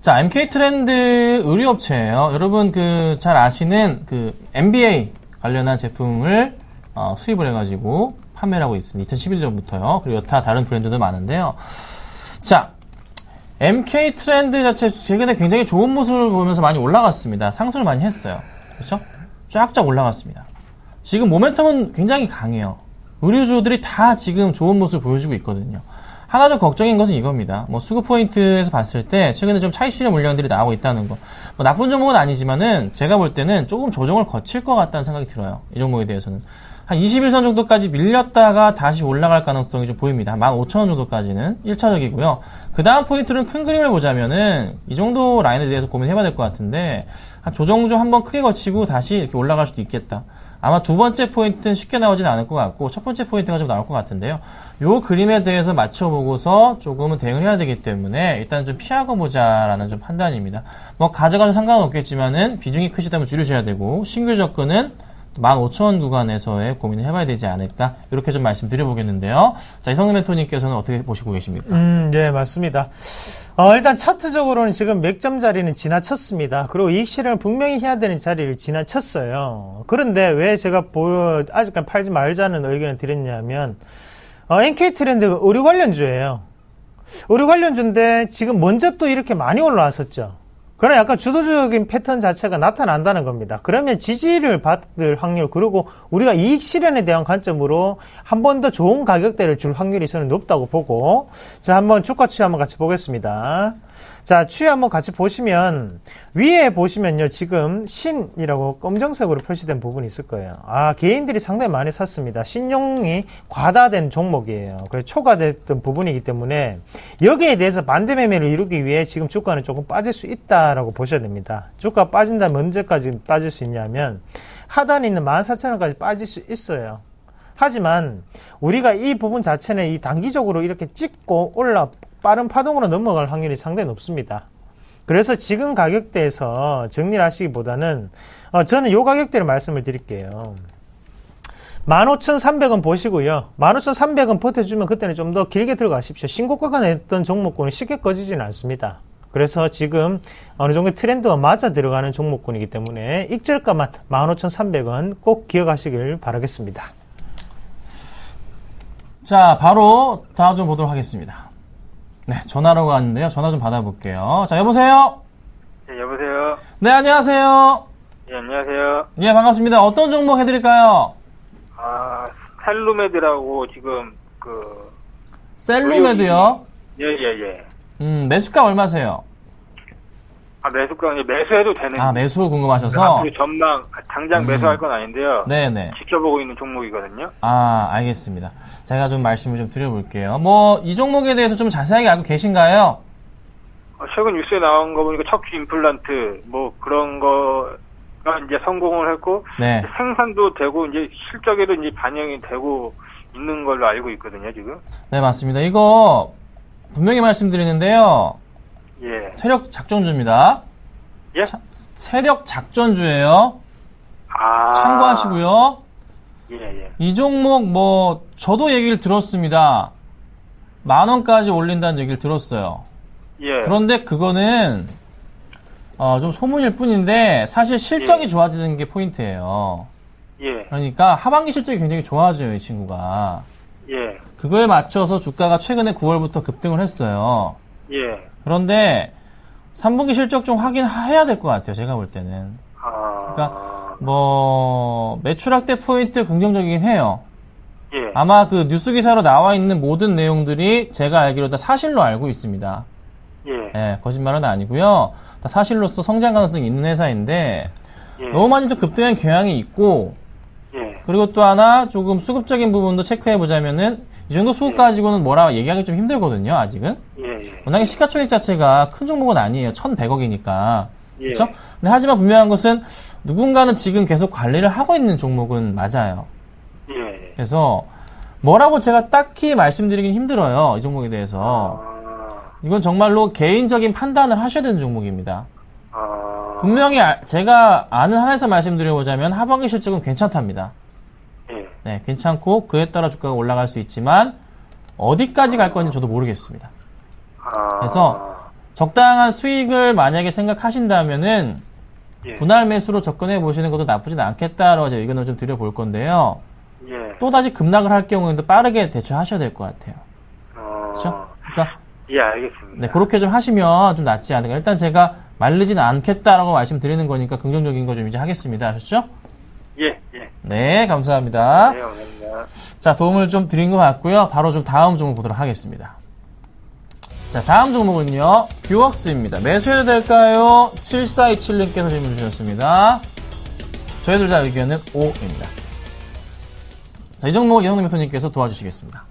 B: 자, MK 트렌드 의류업체예요. 여러분 잘 아시는 MBA 관련한 제품을 수입을 해가지고 판매를 하고 있습니다. 2011년부터요. 그리고 여타 다른 브랜드도 많은데요. 자, MK 트렌드 자체 최근에 굉장히 좋은 모습을 보면서 많이 올라갔습니다. 상승을 많이 했어요. 그렇죠? 쫙쫙 올라갔습니다. 지금 모멘텀은 굉장히 강해요. 의류주들이 다 지금 좋은 모습을 보여주고 있거든요. 하나 좀 걱정인 것은 이겁니다. 수급 포인트에서 봤을 때 최근에 좀 차익 실현 물량들이 나오고 있다는 거. 나쁜 종목은 아니지만은 제가 볼 때는 조금 조정을 거칠 것 같다는 생각이 들어요. 이 종목에 대해서는. 한 21선 정도까지 밀렸다가 다시 올라갈 가능성이 좀 보입니다. 한 15,000원 정도까지는 1차적이고요. 그 다음 포인트는 큰 그림을 보자면은 이 정도 라인에 대해서 고민해봐야 될 것 같은데, 한 조정 좀 한번 크게 거치고 다시 이렇게 올라갈 수도 있겠다. 아마 두 번째 포인트는 쉽게 나오진 않을 것 같고, 첫 번째 포인트가 좀 나올 것 같은데요. 요 그림에 대해서 맞춰보고서 조금은 대응을 해야 되기 때문에 일단 좀 피하고 보자라는 좀 판단입니다. 가져가도 상관은 없겠지만은 비중이 크시다면 줄이셔야 되고, 신규 접근은 15,000원 구간에서의 고민을 해봐야 되지 않을까, 이렇게 좀 말씀드려보겠는데요. 자, 이성근 멘토님께서는 어떻게 보시고 계십니까?
C: 네, 맞습니다. 일단 차트적으로는 지금 맥점 자리는 지나쳤습니다. 그리고 이익 실현을 분명히 해야 되는 자리를 지나쳤어요. 그런데 왜 제가 아직까지 팔지 말자는 의견을 드렸냐면, NK 트렌드가 의류 관련주예요. 의류 관련주인데 지금 먼저 또 이렇게 많이 올라왔었죠. 그런 약간 주도적인 패턴 자체가 나타난다는 겁니다. 그러면 지지를 받을 확률, 그리고 우리가 이익 실현에 대한 관점으로 한 번 더 좋은 가격대를 줄 확률이 저는 높다고 보고, 자, 한번 주가 추이 한번 같이 보겠습니다. 자, 추이 한번 같이 보시면, 위에 보시면요, 지금 신이라고 검정색으로 표시된 부분이 있을 거예요. 개인들이 상당히 많이 샀습니다. 신용이 과다된 종목이에요. 그래서 초과됐던 부분이기 때문에 여기에 대해서 반대 매매를 이루기 위해 지금 주가는 조금 빠질 수 있다라고 보셔야 됩니다. 주가 빠진다면 언제까지 빠질 수 있냐면 하단에 있는 14,000원까지 빠질 수 있어요. 하지만 우리가 이 부분 자체는 이 단기적으로 이렇게 찍고 빠른 파동으로 넘어갈 확률이 상당히 높습니다. 그래서 지금 가격대에서 정리를 하시기보다는 저는 이 가격대를 말씀을 드릴게요. 15,300원 보시고요. 15,300원 버텨주면 그때는 좀 더 길게 들어가십시오. 신고가가 냈던 종목군은 쉽게 꺼지지는 않습니다. 그래서 지금 어느 정도 트렌드가 맞아 들어가는 종목군이기 때문에 익절가만 15,300원 꼭 기억하시길 바라겠습니다.
B: 자, 바로 다음 좀 보도록 하겠습니다. 네, 전화로 왔는데요. 전화 좀 받아볼게요. 자, 여보세요?
E: 네, 여보세요?
B: 네, 안녕하세요?
E: 네, 안녕하세요.
B: 예, 반갑습니다. 어떤 종목 해드릴까요?
E: 셀루메드라고 지금
B: 셀루메드요?
E: 예.
B: 매수가 얼마세요?
E: 매수가 이제 매수해도 되는.
B: 매수 궁금하셔서?
E: 앞으로 전망, 당장 매수할 건 아닌데요.
B: 네네.
E: 지켜보고 있는 종목이거든요.
B: 알겠습니다. 제가 좀 말씀을 좀 드려볼게요. 이 종목에 대해서 좀 자세하게 알고 계신가요?
E: 최근 뉴스에 나온 거 보니까 척추 임플란트, 그런 거가 이제 성공을 했고,
B: 네.
E: 생산도 되고, 이제 실적에도 이제 반영이 되고 있는 걸로 알고 있거든요, 지금.
B: 네, 맞습니다. 이거, 분명히 말씀드리는데요.
E: 예.
B: 세력 작전주입니다.
E: 예?
B: 세력 작전주예요. 참고하시고요.
E: 예.
B: 이 종목 저도 얘기를 들었습니다. 10,000원까지 올린다는 얘기를 들었어요.
E: 예.
B: 그런데 그거는 좀 소문일 뿐인데 사실 실적이 좋아지는 게 포인트예요.
E: 예.
B: 그러니까 하반기 실적이 굉장히 좋아져요, 이 친구가.
E: 예.
B: 그거에 맞춰서 주가가 최근에 9월부터 급등을 했어요.
E: 예.
B: 그런데 3분기 실적 좀 확인해야 될 것 같아요, 제가 볼 때는. 그러니까 매출 확대 포인트 긍정적이긴 해요.
E: 예.
B: 아마 그 뉴스 기사로 나와 있는 모든 내용들이 제가 알기로 다 사실로 알고 있습니다.
E: 예.
B: 거짓말은 아니고요. 다 사실로서 성장 가능성이 있는 회사인데
E: 예.
B: 너무 많이 좀 급등한 경향이 있고
E: 예.
B: 그리고 또 하나 조금 수급적인 부분도 체크해 보자면은 이 정도 수급 가지고는 뭐라 얘기하기 좀 힘들거든요, 아직은.
E: 예.
B: 워낙에 시가총액 자체가 큰 종목은 아니에요. 1,100억이니까.
E: 예.
B: 그렇죠? 근데 하지만 분명한 것은 누군가는 지금 계속 관리를 하고 있는 종목은 맞아요.
E: 예.
B: 그래서 뭐라고 제가 딱히 말씀드리긴 힘들어요, 이 종목에 대해서. 이건 정말로 개인적인 판단을 하셔야 되는 종목입니다. 분명히 제가 아는 한에서 말씀드려보자면 하반기 실적은 괜찮답니다.
E: 예.
B: 네, 괜찮고 그에 따라 주가가 올라갈 수 있지만 어디까지 갈 건지 저도 모르겠습니다. 그래서 적당한 수익을 만약에 생각하신다면은
E: 예.
B: 분할 매수로 접근해 보시는 것도 나쁘진 않겠다라고 제가 의견을 좀 드려볼 건데요.
E: 예.
B: 또다시 급락을 할 경우에는 빠르게 대처하셔야 될 것 같아요. 그렇죠? 그러니까
E: 예, 알겠습니다.
B: 네, 그렇게 좀 하시면 좀 낫지 않을까. 일단 제가 말르진 않겠다라고 말씀드리는 거니까 긍정적인 거 좀 이제 하겠습니다. 아셨죠?
E: 예.
B: 네, 감사합니다.
E: 네, 감사합니다.
B: 자, 도움을 좀 드린 것 같고요. 바로 좀 다음 종목 보도록 하겠습니다. 자, 다음 종목은요. 뷰웍스입니다. 매수해도 될까요? 7427님께서 질문 주셨습니다. 저희들 다 의견은 O입니다. 자, 이 종목을 이성동 대표님께서 도와주시겠습니다.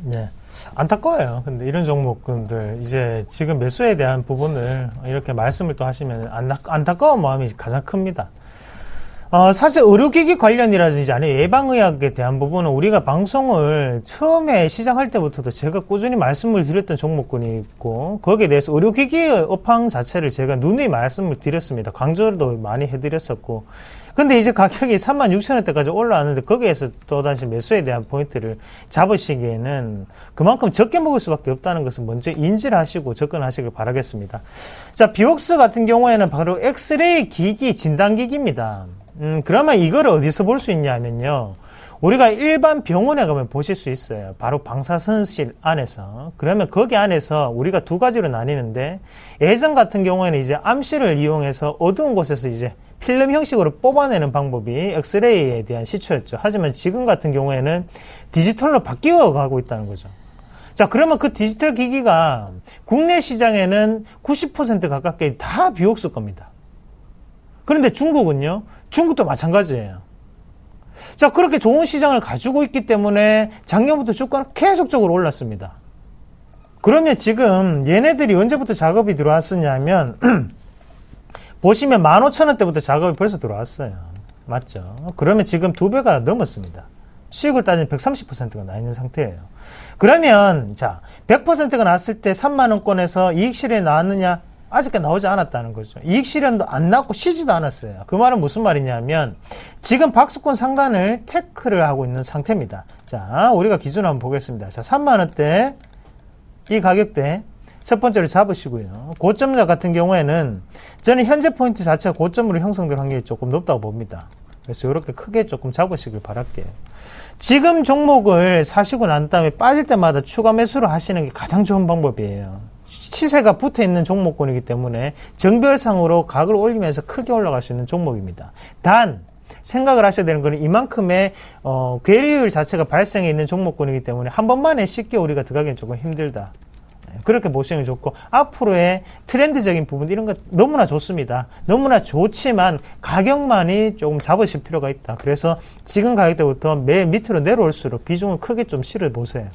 C: 네. 안타까워요. 근데 이런 종목들, 이제 지금 매수에 대한 부분을 이렇게 말씀을 또 하시면 안타까운 마음이 가장 큽니다. 사실 의료기기 관련이라든지 아니면 예방의학에 대한 부분은 우리가 방송을 처음에 시작할 때부터도 제가 꾸준히 말씀을 드렸던 종목군이 있고, 거기에 대해서 의료기기의 업황 자체를 제가 누누이 말씀을 드렸습니다. 강조도 많이 해드렸었고, 근데 이제 가격이 36,000원대까지 올라왔는데 거기에서 또다시 매수에 대한 포인트를 잡으시기에는 그만큼 적게 먹을 수밖에 없다는 것을 먼저 인지를 하시고 접근하시길 바라겠습니다. 자, 뷰웍스 같은 경우에는 바로 엑스레이 기기, 진단기기입니다. 그러면 이거를 어디서 볼 수 있냐면요. 우리가 일반 병원에 가면 보실 수 있어요. 바로 방사선실 안에서. 그러면 거기 안에서 우리가 두 가지로 나뉘는데, 예전 같은 경우에는 이제 암실을 이용해서 어두운 곳에서 이제 필름 형식으로 뽑아내는 방법이 엑스레이에 대한 시초였죠. 하지만 지금 같은 경우에는 디지털로 바뀌어 가고 있다는 거죠. 자, 그러면 그 디지털 기기가 국내 시장에는 90% 가깝게 다 뷰웍스 겁니다. 그런데 중국은요? 중국도 마찬가지예요. 자, 그렇게 좋은 시장을 가지고 있기 때문에 작년부터 주가는 계속적으로 올랐습니다. 그러면 지금 얘네들이 언제부터 작업이 들어왔었냐면 보시면 15,000원대부터 작업이 벌써 들어왔어요. 맞죠? 그러면 지금 2배가 넘었습니다. 수익을 따지면 130%가 나 있는 상태예요. 그러면 자, 100%가 났을 때 3만원권에서 이익 실현이 나왔느냐? 아직까지 나오지 않았다는 거죠. 이익 실현도 안 나왔고 쉬지도 않았어요. 그 말은 무슨 말이냐면 지금 박스권 상단을 테크를 하고 있는 상태입니다. 자, 우리가 기준 한번 보겠습니다. 자, 3만원대 이 가격대 첫 번째로 잡으시고요. 고점자 같은 경우에는 저는 현재 포인트 자체가 고점으로 형성될 확률이 조금 높다고 봅니다. 그래서 이렇게 크게 조금 잡으시길 바랄게요. 지금 종목을 사시고 난 다음에 빠질 때마다 추가 매수를 하시는 게 가장 좋은 방법이에요. 시세가 붙어 있는 종목군이기 때문에 정별상으로 각을 올리면서 크게 올라갈 수 있는 종목입니다. 단 생각을 하셔야 되는 거는 이만큼의 괴리율 자체가 발생해 있는 종목군이기 때문에 한 번만에 쉽게 우리가 들어가기는 조금 힘들다. 그렇게 보시는 게 좋고, 앞으로의 트렌드적인 부분 이런 거 너무나 좋습니다. 너무나 좋지만 가격만이 조금 잡으실 필요가 있다. 그래서 지금 가격대부터 매 밑으로 내려올수록 비중을 크게 좀 실어 보세요.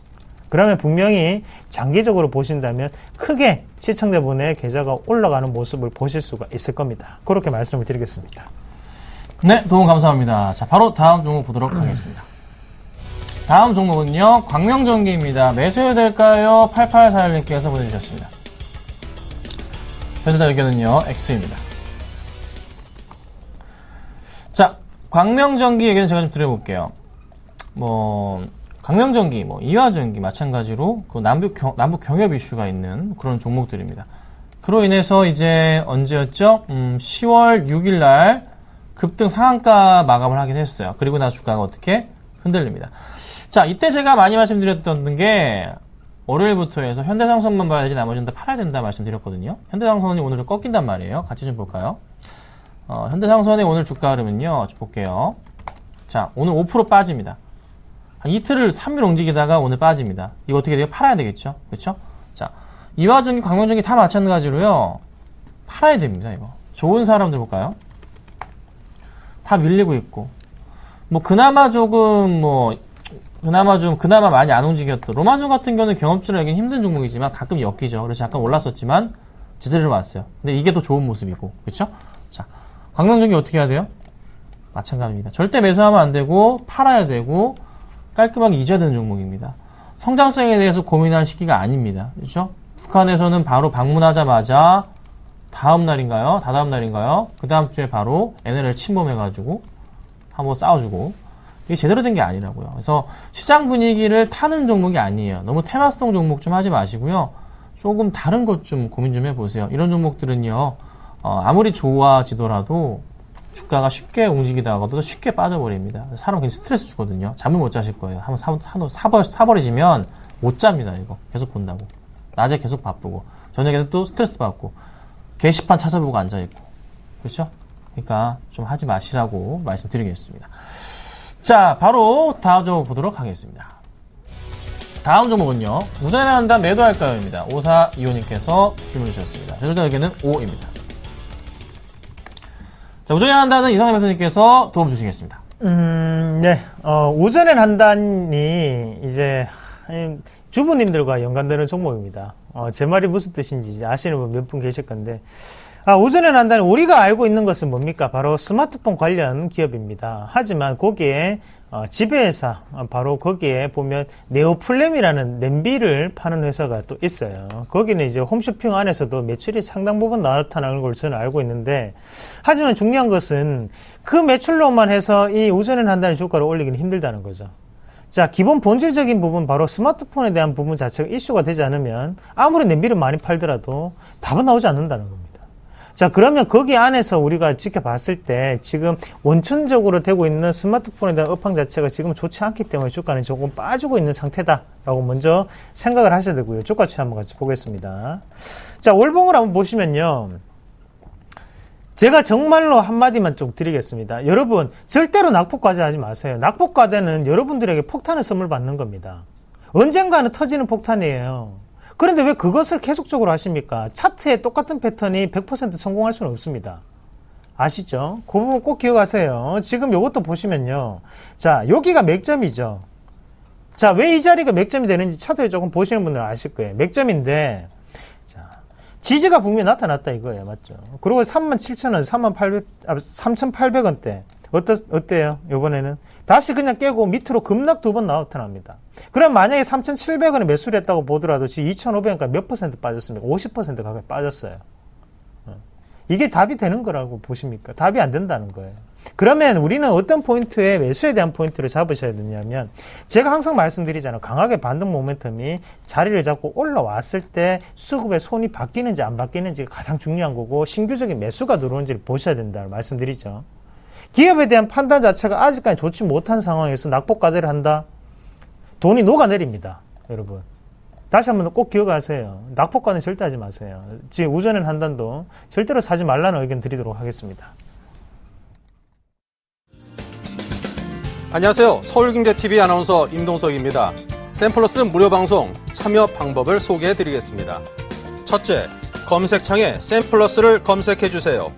C: 그러면 분명히 장기적으로 보신다면 크게 시청자분의 계좌가 올라가는 모습을 보실 수가 있을 겁니다. 그렇게 말씀을 드리겠습니다.
B: 네, 도움 감사합니다. 자, 바로 다음 종목 보도록 하겠습니다. 다음 종목은요, 광명전기입니다. 매수해야 될까요? 8841님께서 보내주셨습니다. 현재 의견은요, X입니다. 자, 광명전기 얘기는 제가 좀 드려볼게요. 광명전기, 이화전기 마찬가지로 그 남북 경협 이슈가 있는 그런 종목들입니다. 그로 인해서 이제 언제였죠? 10월 6일 날 급등 상한가 마감을 하긴 했어요. 그리고 나서 주가가 어떻게 흔들립니다. 자, 이때 제가 많이 말씀드렸던 게 월요일부터 해서 현대상선만 봐야지 나머지는 다 팔아야 된다 말씀드렸거든요. 현대상선이 오늘 꺾인단 말이에요. 같이 좀 볼까요? 현대상선의 오늘 주가 흐름은요, 좀 볼게요. 자, 오늘 5% 빠집니다. 한 이틀을 3일 움직이다가 오늘 빠집니다. 이거 어떻게 돼요? 팔아야 되겠죠? 그렇죠? 자, 이화전기, 광명전기 다 마찬가지로요, 팔아야 됩니다. 이거 좋은 사람들 볼까요? 다 밀리고 있고, 그나마 조금 그나마 많이 안 움직였던 로마존 같은 경우는 경험치를 하기는 힘든 종목이지만 가끔 엮이죠. 그래서 잠깐 올랐었지만 제자리로 왔어요. 근데 이게 더 좋은 모습이고, 그렇죠? 자, 광명전기 어떻게 해야 돼요? 마찬가지입니다. 절대 매수하면 안 되고 팔아야 되고 깔끔하게 잊어야 되는 종목입니다. 성장성에 대해서 고민할 시기가 아닙니다. 그렇죠? 북한에서는 바로 방문하자마자 다다음 날인가요? 그 다음 주에 바로 NLL 침범해가지고 한번 싸워주고, 이게 제대로 된 게 아니라고요. 그래서 시장 분위기를 타는 종목이 아니에요. 너무 테마성 종목 좀 하지 마시고요. 조금 다른 것 좀 고민 좀 해보세요. 이런 종목들은요, 아무리 좋아지더라도 주가가 쉽게 움직이다가도 쉽게 빠져버립니다. 사람 굉장히 스트레스 주거든요. 잠을 못 자실 거예요. 한번 사버리시면 못 잡니다. 이거 계속 본다고. 낮에 계속 바쁘고 저녁에는 또 스트레스 받고 게시판 찾아보고 앉아있고, 그렇죠? 그러니까 좀 하지 마시라고 말씀드리겠습니다. 자, 바로 다음 종목 보도록 하겠습니다. 다음 종목은요, 우전에 한다 매도할까요입니다. 5425님께서 질문 주셨습니다. 저희들 의견은 5입니다. 자, 우전에 한다는 이상현 매수님께서 도움 주시겠습니다.
C: 네. 우전에 한다니 이제 주부님들과 연관되는 종목입니다. 제 말이 무슨 뜻인지 이제 아시는 분 몇 분 계실 건데, 우전에 한다는 우리가 알고 있는 것은 뭡니까? 바로 스마트폰 관련 기업입니다. 하지만 거기에 지배회사, 바로 거기에 보면 네오플램이라는 냄비를 파는 회사가 또 있어요. 거기는 이제 홈쇼핑 안에서도 매출이 상당 부분 나타나는 걸 저는 알고 있는데, 하지만 중요한 것은 그 매출로만 해서 이 우전에 한다는 주가를 올리기는 힘들다는 거죠. 자, 기본 본질적인 부분, 바로 스마트폰에 대한 부분 자체가 이슈가 되지 않으면 아무리 냄비를 많이 팔더라도 답은 나오지 않는다는 겁니다. 자, 그러면 거기 안에서 우리가 지켜봤을 때 지금 원천적으로 되고 있는 스마트폰에 대한 업황 자체가 지금 좋지 않기 때문에 주가는 조금 빠지고 있는 상태다라고 먼저 생각을 하셔야 되고요. 주가 추이 한번 같이 보겠습니다. 자, 월봉을 한번 보시면요, 제가 정말로 한마디만 좀 드리겠습니다. 여러분, 절대로 낙폭과제 하지 마세요. 낙폭과제는 여러분들에게 폭탄을 선물 받는 겁니다. 언젠가는 터지는 폭탄이에요. 그런데 왜 그것을 계속적으로 하십니까? 차트에 똑같은 패턴이 100% 성공할 수는 없습니다. 아시죠? 그 부분 꼭 기억하세요. 지금 이것도 보시면요, 자, 여기가 맥점이죠. 자, 왜 이 자리가 맥점이 되는지 차트에 조금 보시는 분들은 아실 거예요. 맥점인데, 자, 지지가 분명히 나타났다 이거예요. 맞죠? 그리고 37,000원, 3,800원대. 어때요? 요번에는? 다시 그냥 깨고 밑으로 급락 2번 나타납니다. 그럼 만약에 3,700원에 매수를 했다고 보더라도 지금 2,500원까지 몇 퍼센트 빠졌습니까? 50% 가까이 빠졌어요. 이게 답이 되는 거라고 보십니까? 답이 안 된다는 거예요. 그러면 우리는 어떤 포인트에 매수에 대한 포인트를 잡으셔야 되냐면, 제가 항상 말씀드리잖아요. 강하게 반등 모멘텀이 자리를 잡고 올라왔을 때 수급의 손이 바뀌는지 안 바뀌는지가 가장 중요한 거고, 신규적인 매수가 들어오는지를 보셔야 된다고 말씀드리죠. 기업에 대한 판단 자체가 아직까지 좋지 못한 상황에서 낙폭과대를 한다? 돈이 녹아내립니다. 여러분. 다시 한번 꼭 기억하세요. 낙폭과는 절대 하지 마세요. 지금 우전에 한단도 절대로 사지 말라는 의견 드리도록 하겠습니다.
F: 안녕하세요. 서울경제TV 아나운서 임동석입니다. 샘플러스 무료 방송 참여 방법을 소개해드리겠습니다. 첫째, 검색창에 샘플러스를 검색해주세요.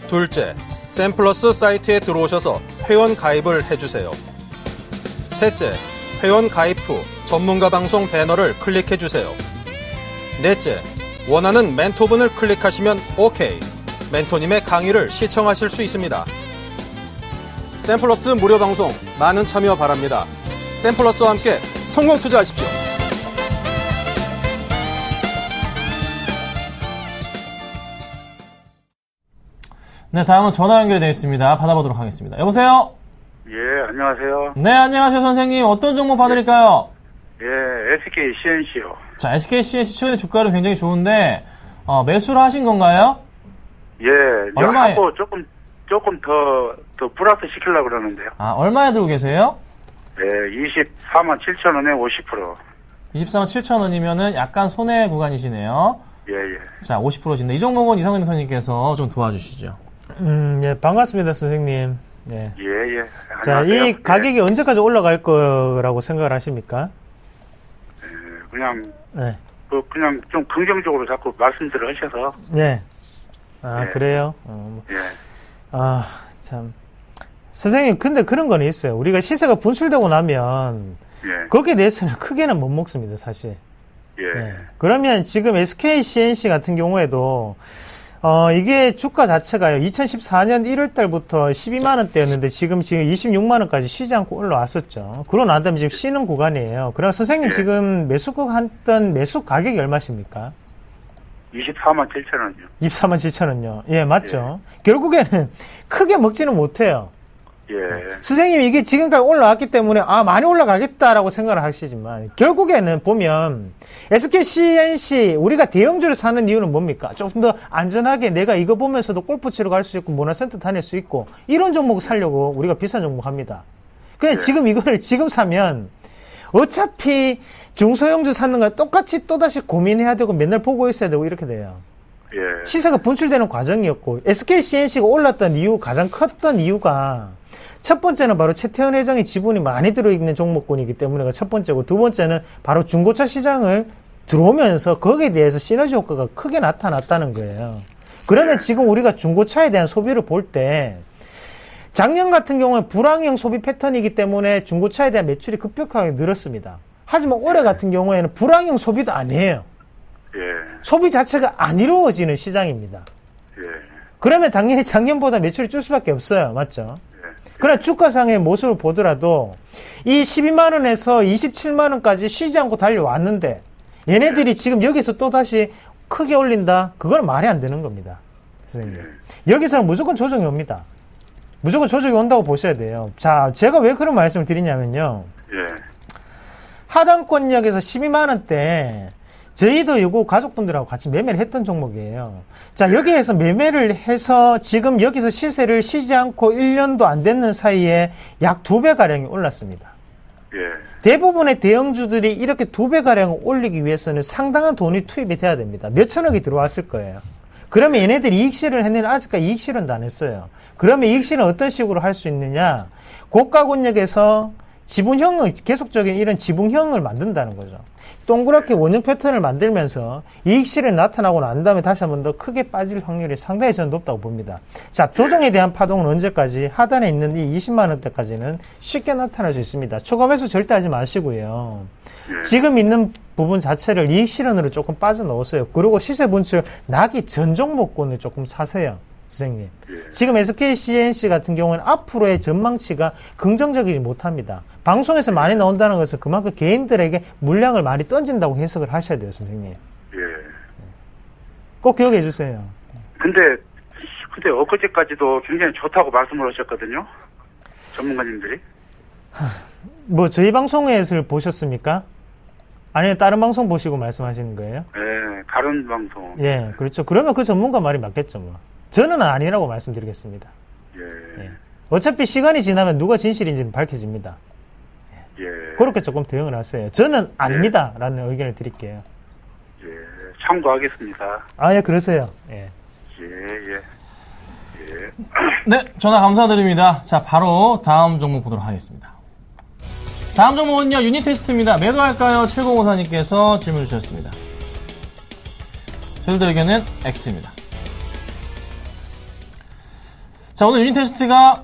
F: 둘째, 샘플러스 사이트에 들어오셔서 회원 가입을 해주세요. 셋째, 회원 가입 후 전문가 방송 배너를 클릭해주세요. 넷째, 원하는 멘토분을 클릭하시면 OK. 멘토님의 강의를 시청하실 수 있습니다. 샘플러스 무료 방송 많은 참여 바랍니다. 샘플러스와 함께 성공 투자하십시오.
B: 네, 다음은 전화 연결되어 있습니다. 받아보도록 하겠습니다. 여보세요?
G: 예, 안녕하세요.
B: 네, 안녕하세요, 선생님. 어떤 종목 봐드릴까요?
G: 예, SK CNC요.
B: 자, SK CNC 최근에 주가는 굉장히 좋은데, 매수를 하신 건가요?
G: 예,
B: 얼마에?
G: 하고 조금 더 플러스 시키려고 그러는데요.
B: 아, 얼마에 들고 계세요?
G: 예, 24만 7천 원에 50%.
B: 24만 7천 원이면은 약간 손해 구간이시네요.
G: 예, 예.
B: 자, 50%신데, 이 종목은 이상근 선생님께서 좀 도와주시죠.
C: 예, 반갑습니다, 선생님. 예.
G: 예, 예.
C: 자,
G: 안녕하세요.
C: 이 가격이 언제까지 올라갈 거라고 생각을 하십니까?
G: 예, 그냥,
C: 네.
G: 그냥 좀 긍정적으로 자꾸 말씀들을 하셔서.
C: 네. 아,
G: 예.
C: 그래요?
G: 예,
C: 아, 참. 선생님, 근데 그런 건 있어요. 우리가 시세가 분출되고 나면,
G: 예,
C: 거기에 대해서는 크게는 못 먹습니다, 사실.
G: 예.
C: 네. 그러면 지금 SK CNC 같은 경우에도 이게 주가 자체가요. 2014년 1월 달부터 12만 원대였는데 지금 26만 원까지 쉬지 않고 올라왔었죠. 그러고 난 다음에 지금 쉬는 구간이에요. 그럼 선생님
G: 예.
C: 지금 했던 매수 가격이 얼마십니까?
G: 24만 7천 원이요.
C: 24만 7천 원요. 예, 맞죠. 결국에는 크게 먹지는 못해요.
G: 예,
C: 선생님이 이게 지금까지 올라왔기 때문에 많이 올라가겠다라고 생각을 하시지만 결국에는 보면 SK CNC 우리가 대형주를 사는 이유는 뭡니까? 조금 더 안전하게 내가 이거 보면서도 골프 치러 갈 수 있고 문화센터 다닐 수 있고 이런 종목 사려고 우리가 비싼 종목 합니다. 근데 지금 이거를 지금 사면 어차피 중소형주 사는 걸 똑같이 또다시 고민해야 되고 맨날 보고 있어야 되고 이렇게 돼요.
G: 예.
C: 시세가 분출되는 과정이었고 SK CNC가 올랐던 이유 가장 컸던 이유가 첫 번째는 바로 최태원 회장의 지분이 많이 들어있는 종목군이기 때문에가 첫 번째고 두 번째는 바로 중고차 시장을 들어오면서 거기에 대해서 시너지 효과가 크게 나타났다는 거예요. 그러면 지금 우리가 중고차에 대한 소비를 볼 때 작년 같은 경우에 불황형 소비 패턴이기 때문에 중고차에 대한 매출이 급격하게 늘었습니다. 하지만 올해 같은 경우에는 불황형 소비도 아니에요.
G: 예,
C: 소비 자체가 안 이루어지는 시장입니다.
G: 예.
C: 그러면 당연히 작년보다 매출이 줄 수밖에 없어요. 맞죠? 그러나 주가상의 모습을 보더라도 이 12만원에서 27만원까지 쉬지 않고 달려왔는데 얘네들이 지금 여기서 또다시 크게 올린다? 그건 말이 안 되는 겁니다. 선생님. 여기서는 무조건 조정이 옵니다. 무조건 조정이 온다고 보셔야 돼요. 자, 제가 왜 그런 말씀을 드리냐면요.
G: 예,
C: 하단권역에서 12만원대 저희도 이거 가족분들하고 같이 매매를 했던 종목이에요. 자, 여기에서 매매를 해서 지금 여기서 시세를 쉬지 않고 1년도 안 됐는 사이에 약 2배가량이 올랐습니다.
G: 예,
C: 대부분의 대형주들이 이렇게 2배가량을 올리기 위해서는 상당한 돈이 투입이 돼야 됩니다. 몇천억이 들어왔을 거예요. 그러면 얘네들이 이익 실현을 했는데 아직까지 이익 실현도 안 했어요. 그러면 이익 실현 어떤 식으로 할 수 있느냐? 고가권역에서 지분형을, 계속적인 이런 지분형을 만든다는 거죠. 동그랗게 원형 패턴을 만들면서 이익 실현이 나타나고 난 다음에 다시 한 번 더 크게 빠질 확률이 상당히 저는 높다고 봅니다. 자, 조정에 대한 파동은 언제까지? 하단에 있는 이 20만원대까지는 쉽게 나타날 수 있습니다. 초과 매수 절대 하지 마시고요. 지금 있는 부분 자체를 이익 실현으로 조금 빠져넣었어요. 그리고 시세 분출 나기 전 종목군을 조금 사세요. 선생님. 지금 SK CNC 같은 경우는 앞으로의 전망치가 긍정적이지 못합니다. 방송에서 많이 나온다는 것은 그만큼 개인들에게 물량을 많이 던진다고 해석을 하셔야 돼요, 선생님.
G: 예.
C: 꼭 기억해 주세요.
G: 근데 엊그제까지도 굉장히 좋다고 말씀을 하셨거든요. 전문가님들이.
C: 뭐 저희 방송에서 보셨습니까? 아니면 다른 방송 보시고 말씀하시는 거예요?
G: 예, 다른 방송.
C: 예, 그렇죠. 그러면 그 전문가 말이 맞겠죠, 뭐. 저는 아니라고 말씀드리겠습니다.
G: 예,
C: 어차피 시간이 지나면 누가 진실인지는 밝혀집니다.
G: 예.
C: 그렇게 조금 대응을 하세요. 저는 아닙니다. 라는 의견을 드릴게요.
G: 예, 참고하겠습니다.
C: 아, 예, 그러세요. 예.
G: 예, 예. 예.
B: 네, 전화 감사드립니다. 자, 바로 다음 종목 보도록 하겠습니다. 다음 종목은요, 유닛 테스트입니다. 매도할까요? 7054님께서 질문 주셨습니다. 저희들 의견은 X입니다. 자, 오늘 유닛 테스트가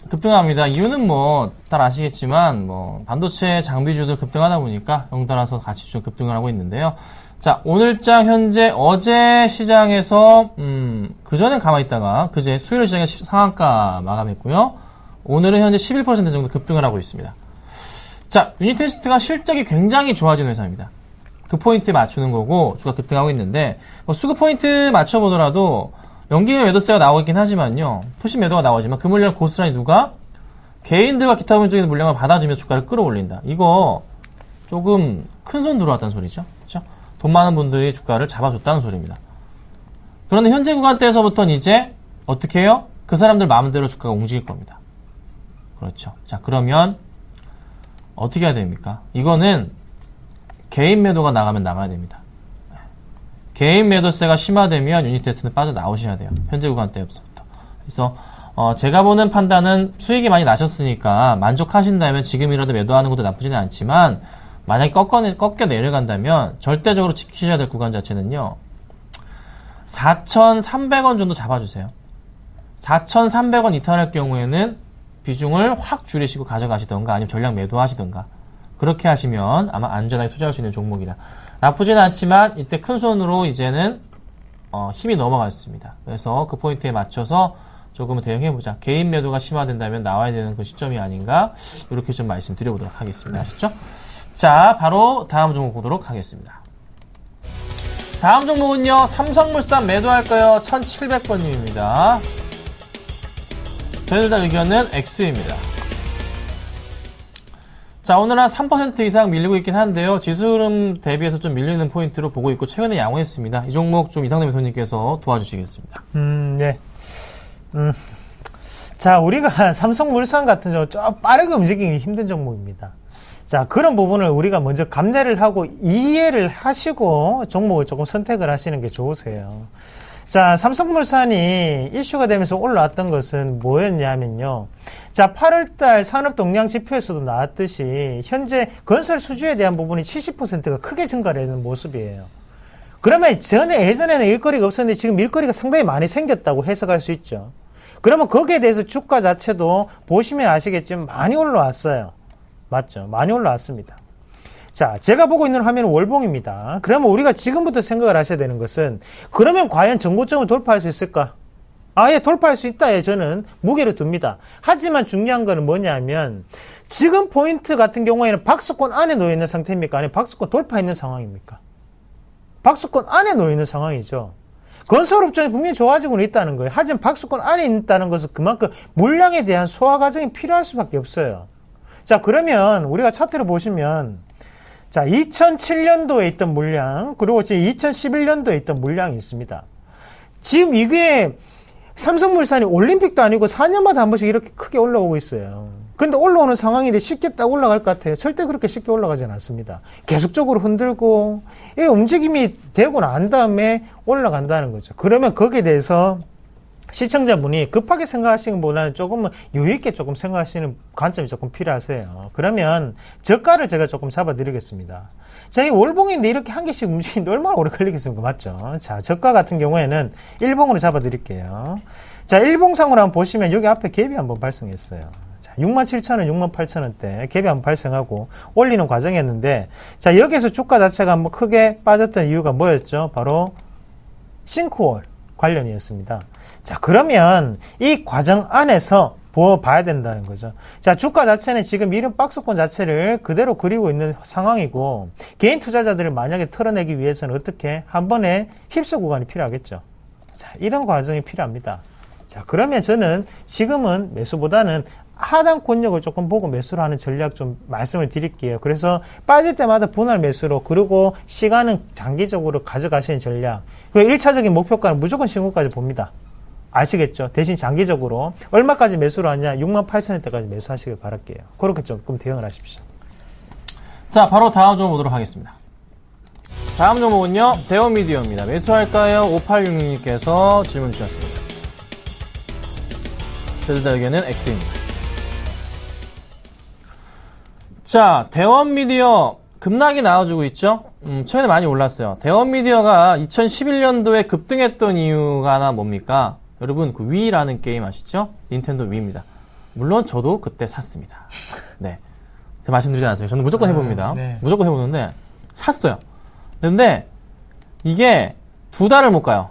B: 급등합니다. 이유는 뭐, 잘 아시겠지만, 반도체 장비주들 급등하다 보니까 연달아서 같이 좀 급등을 하고 있는데요. 자, 오늘장 현재 어제 시장에서, 그전엔 가만히 있다가, 그제 수요일 시장에 상한가 마감했고요. 오늘은 현재 11% 정도 급등을 하고 있습니다. 자, 유닛 테스트가 실적이 굉장히 좋아진 회사입니다. 그 포인트에 맞추는 거고, 주가 급등하고 있는데, 수급 포인트 맞춰보더라도, 연기의 매도세가 나오고 있긴 하지만요. 푸시 매도가 나오지만 그 물량을 고스란히 누가? 개인들과 기타 부분 쪽에서 물량을 받아주면서 주가를 끌어올린다. 이거 조금 큰 손 들어왔다는 소리죠. 그렇죠? 돈 많은 분들이 주가를 잡아줬다는 소리입니다. 그런데 현재 구간대에서부터는 이제 어떻게 해요? 그 사람들 마음대로 주가가 움직일 겁니다. 그렇죠. 자, 그러면 어떻게 해야 됩니까? 이거는 개인 매도가 나가면 나가야 됩니다. 개인 매도세가 심화되면 유닛 테스트는 빠져나오셔야 돼요. 현재 구간대부터. 그래서 제가 보는 판단은 수익이 많이 나셨으니까 만족하신다면 지금이라도 매도하는 것도 나쁘지는 않지만 만약에 꺾여 내려간다면 절대적으로 지키셔야 될 구간 자체는요. 4,300원 정도 잡아주세요. 4,300원 이탈할 경우에는 비중을 확 줄이시고 가져가시던가 아니면 전량 매도하시던가 그렇게 하시면 아마 안전하게 투자할 수 있는 종목이라 나쁘지는 않지만 이때 큰 손으로 이제는 힘이 넘어갔습니다. 그래서 그 포인트에 맞춰서 조금은 대응해보자. 개인 매도가 심화된다면 나와야 되는 그 시점이 아닌가 이렇게 좀 말씀드려보도록 하겠습니다. 아셨죠? 자, 바로 다음 종목 보도록 하겠습니다. 다음 종목은요. 삼성물산 매도할까요? 1700번님입니다. 저희들 다 의견은 X입니다. 자, 오늘 한 3% 이상 밀리고 있긴 한데요. 지수 흐름 대비해서 좀 밀리는 포인트로 보고 있고 최근에 양호했습니다. 이 종목 좀 이상남 대표님께서 도와주시겠습니다.
C: 네. 자, 우리가 삼성물산 같은 경우 좀 빠르게 움직이기 힘든 종목입니다. 자, 그런 부분을 우리가 먼저 감내를 하고 이해를 하시고 종목을 조금 선택을 하시는 게 좋으세요. 자, 삼성물산이 이슈가 되면서 올라왔던 것은 뭐였냐면요. 자, 8월달 산업동량 지표에서도 나왔듯이 현재 건설 수주에 대한 부분이 70%가 크게 증가를 하는 모습이에요. 그러면 예전에는 일거리가 없었는데 지금 일거리가 상당히 많이 생겼다고 해석할 수 있죠. 그러면 거기에 대해서 주가 자체도 보시면 아시겠지만 많이 올라왔어요. 맞죠? 많이 올라왔습니다. 자, 제가 보고 있는 화면은 월봉입니다. 그러면 우리가 지금부터 생각을 하셔야 되는 것은 그러면 과연 전고점을 돌파할 수 있을까? 아예 돌파할 수 있다. 예, 저는 무게를 둡니다. 하지만 중요한 거는 뭐냐면 지금 포인트 같은 경우에는 박스권 안에 놓여 있는 상태입니까? 아니면 박스권 돌파해 있는 상황입니까? 박스권 안에 놓여 있는 상황이죠. 건설업종이 분명히 좋아지고는 있다는 거예요. 하지만 박스권 안에 있다는 것은 그만큼 물량에 대한 소화 과정이 필요할 수밖에 없어요. 자, 그러면 우리가 차트를 보시면 자, 2007년도에 있던 물량, 그리고 지금 2011년도에 있던 물량이 있습니다. 지금 이게 삼성물산이 올림픽도 아니고 4년마다 한 번씩 이렇게 크게 올라오고 있어요. 근데 올라오는 상황인데 쉽게 딱 올라갈 것 같아요. 절대 그렇게 쉽게 올라가지는 않습니다. 계속적으로 흔들고, 이 움직임이 되고 난 다음에 올라간다는 거죠. 그러면 거기에 대해서 시청자분이 급하게 생각하시는 것보다는 조금은 여유있게 조금 생각하시는 관점이 조금 필요하세요. 그러면 저가를 제가 조금 잡아드리겠습니다. 자, 이 월봉인데 이렇게 한 개씩 움직이는데 얼마나 오래 걸리겠습니까? 맞죠? 자, 저가 같은 경우에는 일봉으로 잡아드릴게요. 자, 일봉상으로 한번 보시면 여기 앞에 갭이 한번 발생했어요. 자, 67,000원, 68,000원대 갭이 한번 발생하고 올리는 과정이었는데, 자, 여기서 주가 자체가 한번 크게 빠졌던 이유가 뭐였죠? 바로 싱크홀 관련이었습니다. 자, 그러면 이 과정 안에서 봐야 된다는 거죠. 자, 주가 자체는 지금 이런 박스권 자체를 그대로 그리고 있는 상황이고, 개인 투자자들을 만약에 털어내기 위해서는 어떻게 한 번에 휩쓸 구간이 필요하겠죠. 자, 이런 과정이 필요합니다. 자, 그러면 저는 지금은 매수보다는 하단권력을 조금 보고 매수를 하는 전략 좀 말씀을 드릴게요. 그래서 빠질 때마다 분할 매수로, 그리고 시간은 장기적으로 가져가시는 전략. 그 1차적인 목표가는 무조건 신고까지 봅니다. 아시겠죠? 대신 장기적으로 얼마까지 매수를 하냐? 68,000원대까지 매수하시길 바랄게요. 그렇게 조금 대응을 하십시오.
B: 자, 바로 다음 종목 보도록 하겠습니다. 다음 종목은요, 대원미디어입니다. 매수할까요? 5866님께서 질문 주셨습니다. 저희들 의견은 X입니다. 자, 대원미디어 급락이 나와주고 있죠? 최근에 많이 올랐어요. 대원미디어가 2011년도에 급등했던 이유가 하나 뭡니까? 여러분, 그 위라는 게임 아시죠? 닌텐도 위입니다. 물론 저도 그때 샀습니다. 네. 말씀드리지 않았어요. 저는 무조건 해봅니다.
C: 네.
B: 무조건 해보는데, 샀어요. 근데, 이게 2달을 못 가요.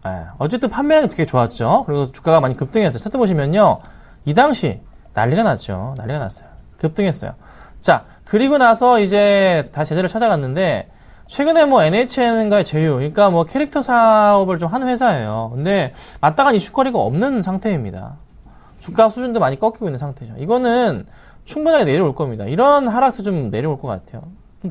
B: 네. 어쨌든 판매는 되게 좋았죠. 그리고 주가가 많이 급등했어요. 차트 보시면요. 이 당시 난리가 났죠. 난리가 났어요. 급등했어요. 자, 그리고 나서 이제 다시 제자리를 찾아갔는데, 최근에 뭐 NHN과의 제휴, 그러니까 뭐 캐릭터 사업을 좀 하는 회사예요. 근데 마땅한 이슈거리가 없는 상태입니다. 주가 수준도 많이 꺾이고 있는 상태죠. 이거는 충분하게 내려올 겁니다. 이런 하락세 좀 내려올 것 같아요.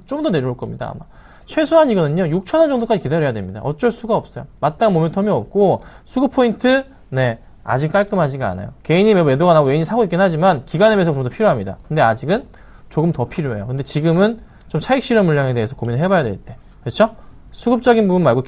B: 좀 더 내려올 겁니다, 아마. 최소한 이거는요, 6,000원 정도까지 기다려야 됩니다. 어쩔 수가 없어요. 마땅한 모멘텀이 없고, 수급 포인트, 네, 아직 깔끔하지가 않아요. 개인이 매도가 나고 외인이 사고 있긴 하지만, 기간의 매수가 좀 더 필요합니다. 근데 아직은 조금 더 필요해요. 근데 지금은 좀 차익 실현 물량에 대해서 고민을 해봐야 될 때. 그렇죠? 수급적인 부분 말고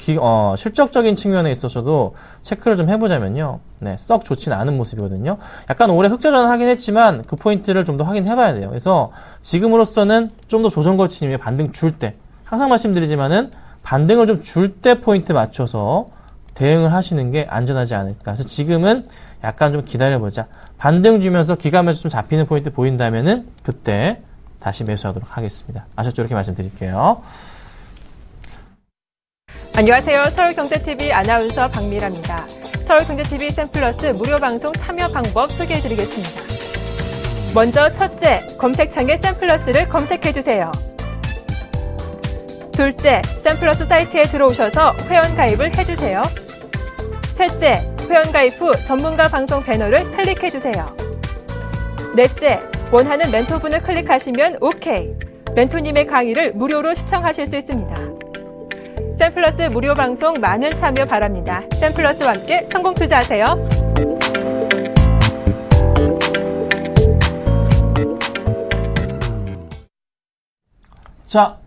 B: 실적적인 측면에 있어서도 체크를 좀 해보자면요. 네, 썩 좋지는 않은 모습이거든요. 약간 올해 흑자전환 하긴 했지만 그 포인트를 좀 더 확인해봐야 돼요. 그래서 지금으로서는 좀 더 조정 거친 이후에 반등 줄 때, 항상 말씀드리지만은 반등을 좀 줄 때 포인트 맞춰서 대응을 하시는 게 안전하지 않을까. 그래서 지금은 약간 좀 기다려보자. 반등 주면서 기간매수 좀 잡히는 포인트 보인다면은 그때 다시 매수하도록 하겠습니다. 아셨죠? 이렇게 말씀드릴게요.
A: 안녕하세요. 서울경제TV 아나운서 박미라입니다. 서울경제TV 샘플러스 무료 방송 참여 방법 소개해드리겠습니다. 먼저 첫째, 검색창에 샘플러스를 검색해주세요. 둘째, 샘플러스 사이트에 들어오셔서 회원가입을 해주세요. 셋째, 회원가입 후 전문가 방송 배너를 클릭해주세요. 넷째, 원하는 멘토분을 클릭하시면 OK. 멘토님의 강의를 무료로 시청하실 수 있습니다. 샘플러스 무료 방송 많은 참여 바랍니다. 샘플러스와 함께 성공 투자하세요.
B: 자,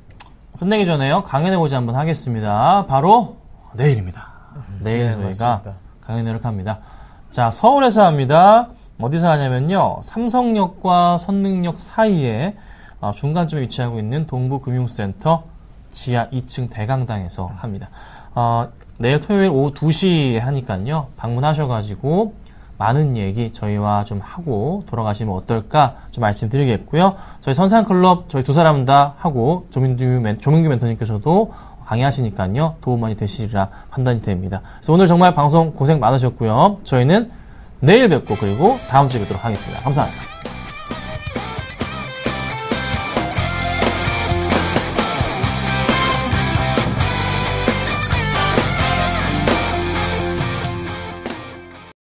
B: 끝내기 전에요. 강연해보자 한번 하겠습니다. 바로 내일입니다. 내일
C: 네,
B: 저희가
C: 맞습니다.
B: 강연회를 합니다. 자, 서울에서 합니다. 어디서 하냐면요. 삼성역과 선릉역 사이에 중간쯤에 위치하고 있는 동부금융센터 지하 2층 대강당에서 합니다. 내일 토요일 오후 2시에 하니까요. 방문하셔가지고 많은 얘기 저희와 좀 하고 돌아가시면 어떨까 좀 말씀드리겠고요. 저희 선상클럽 저희 두 사람 다 하고 조민규 멘토님께서도 강의하시니까요. 도움 많이 되시리라 판단이 됩니다. 그래서 오늘 정말 방송 고생 많으셨고요. 저희는 내일 뵙고 그리고 다음 주에 뵙도록 하겠습니다. 감사합니다.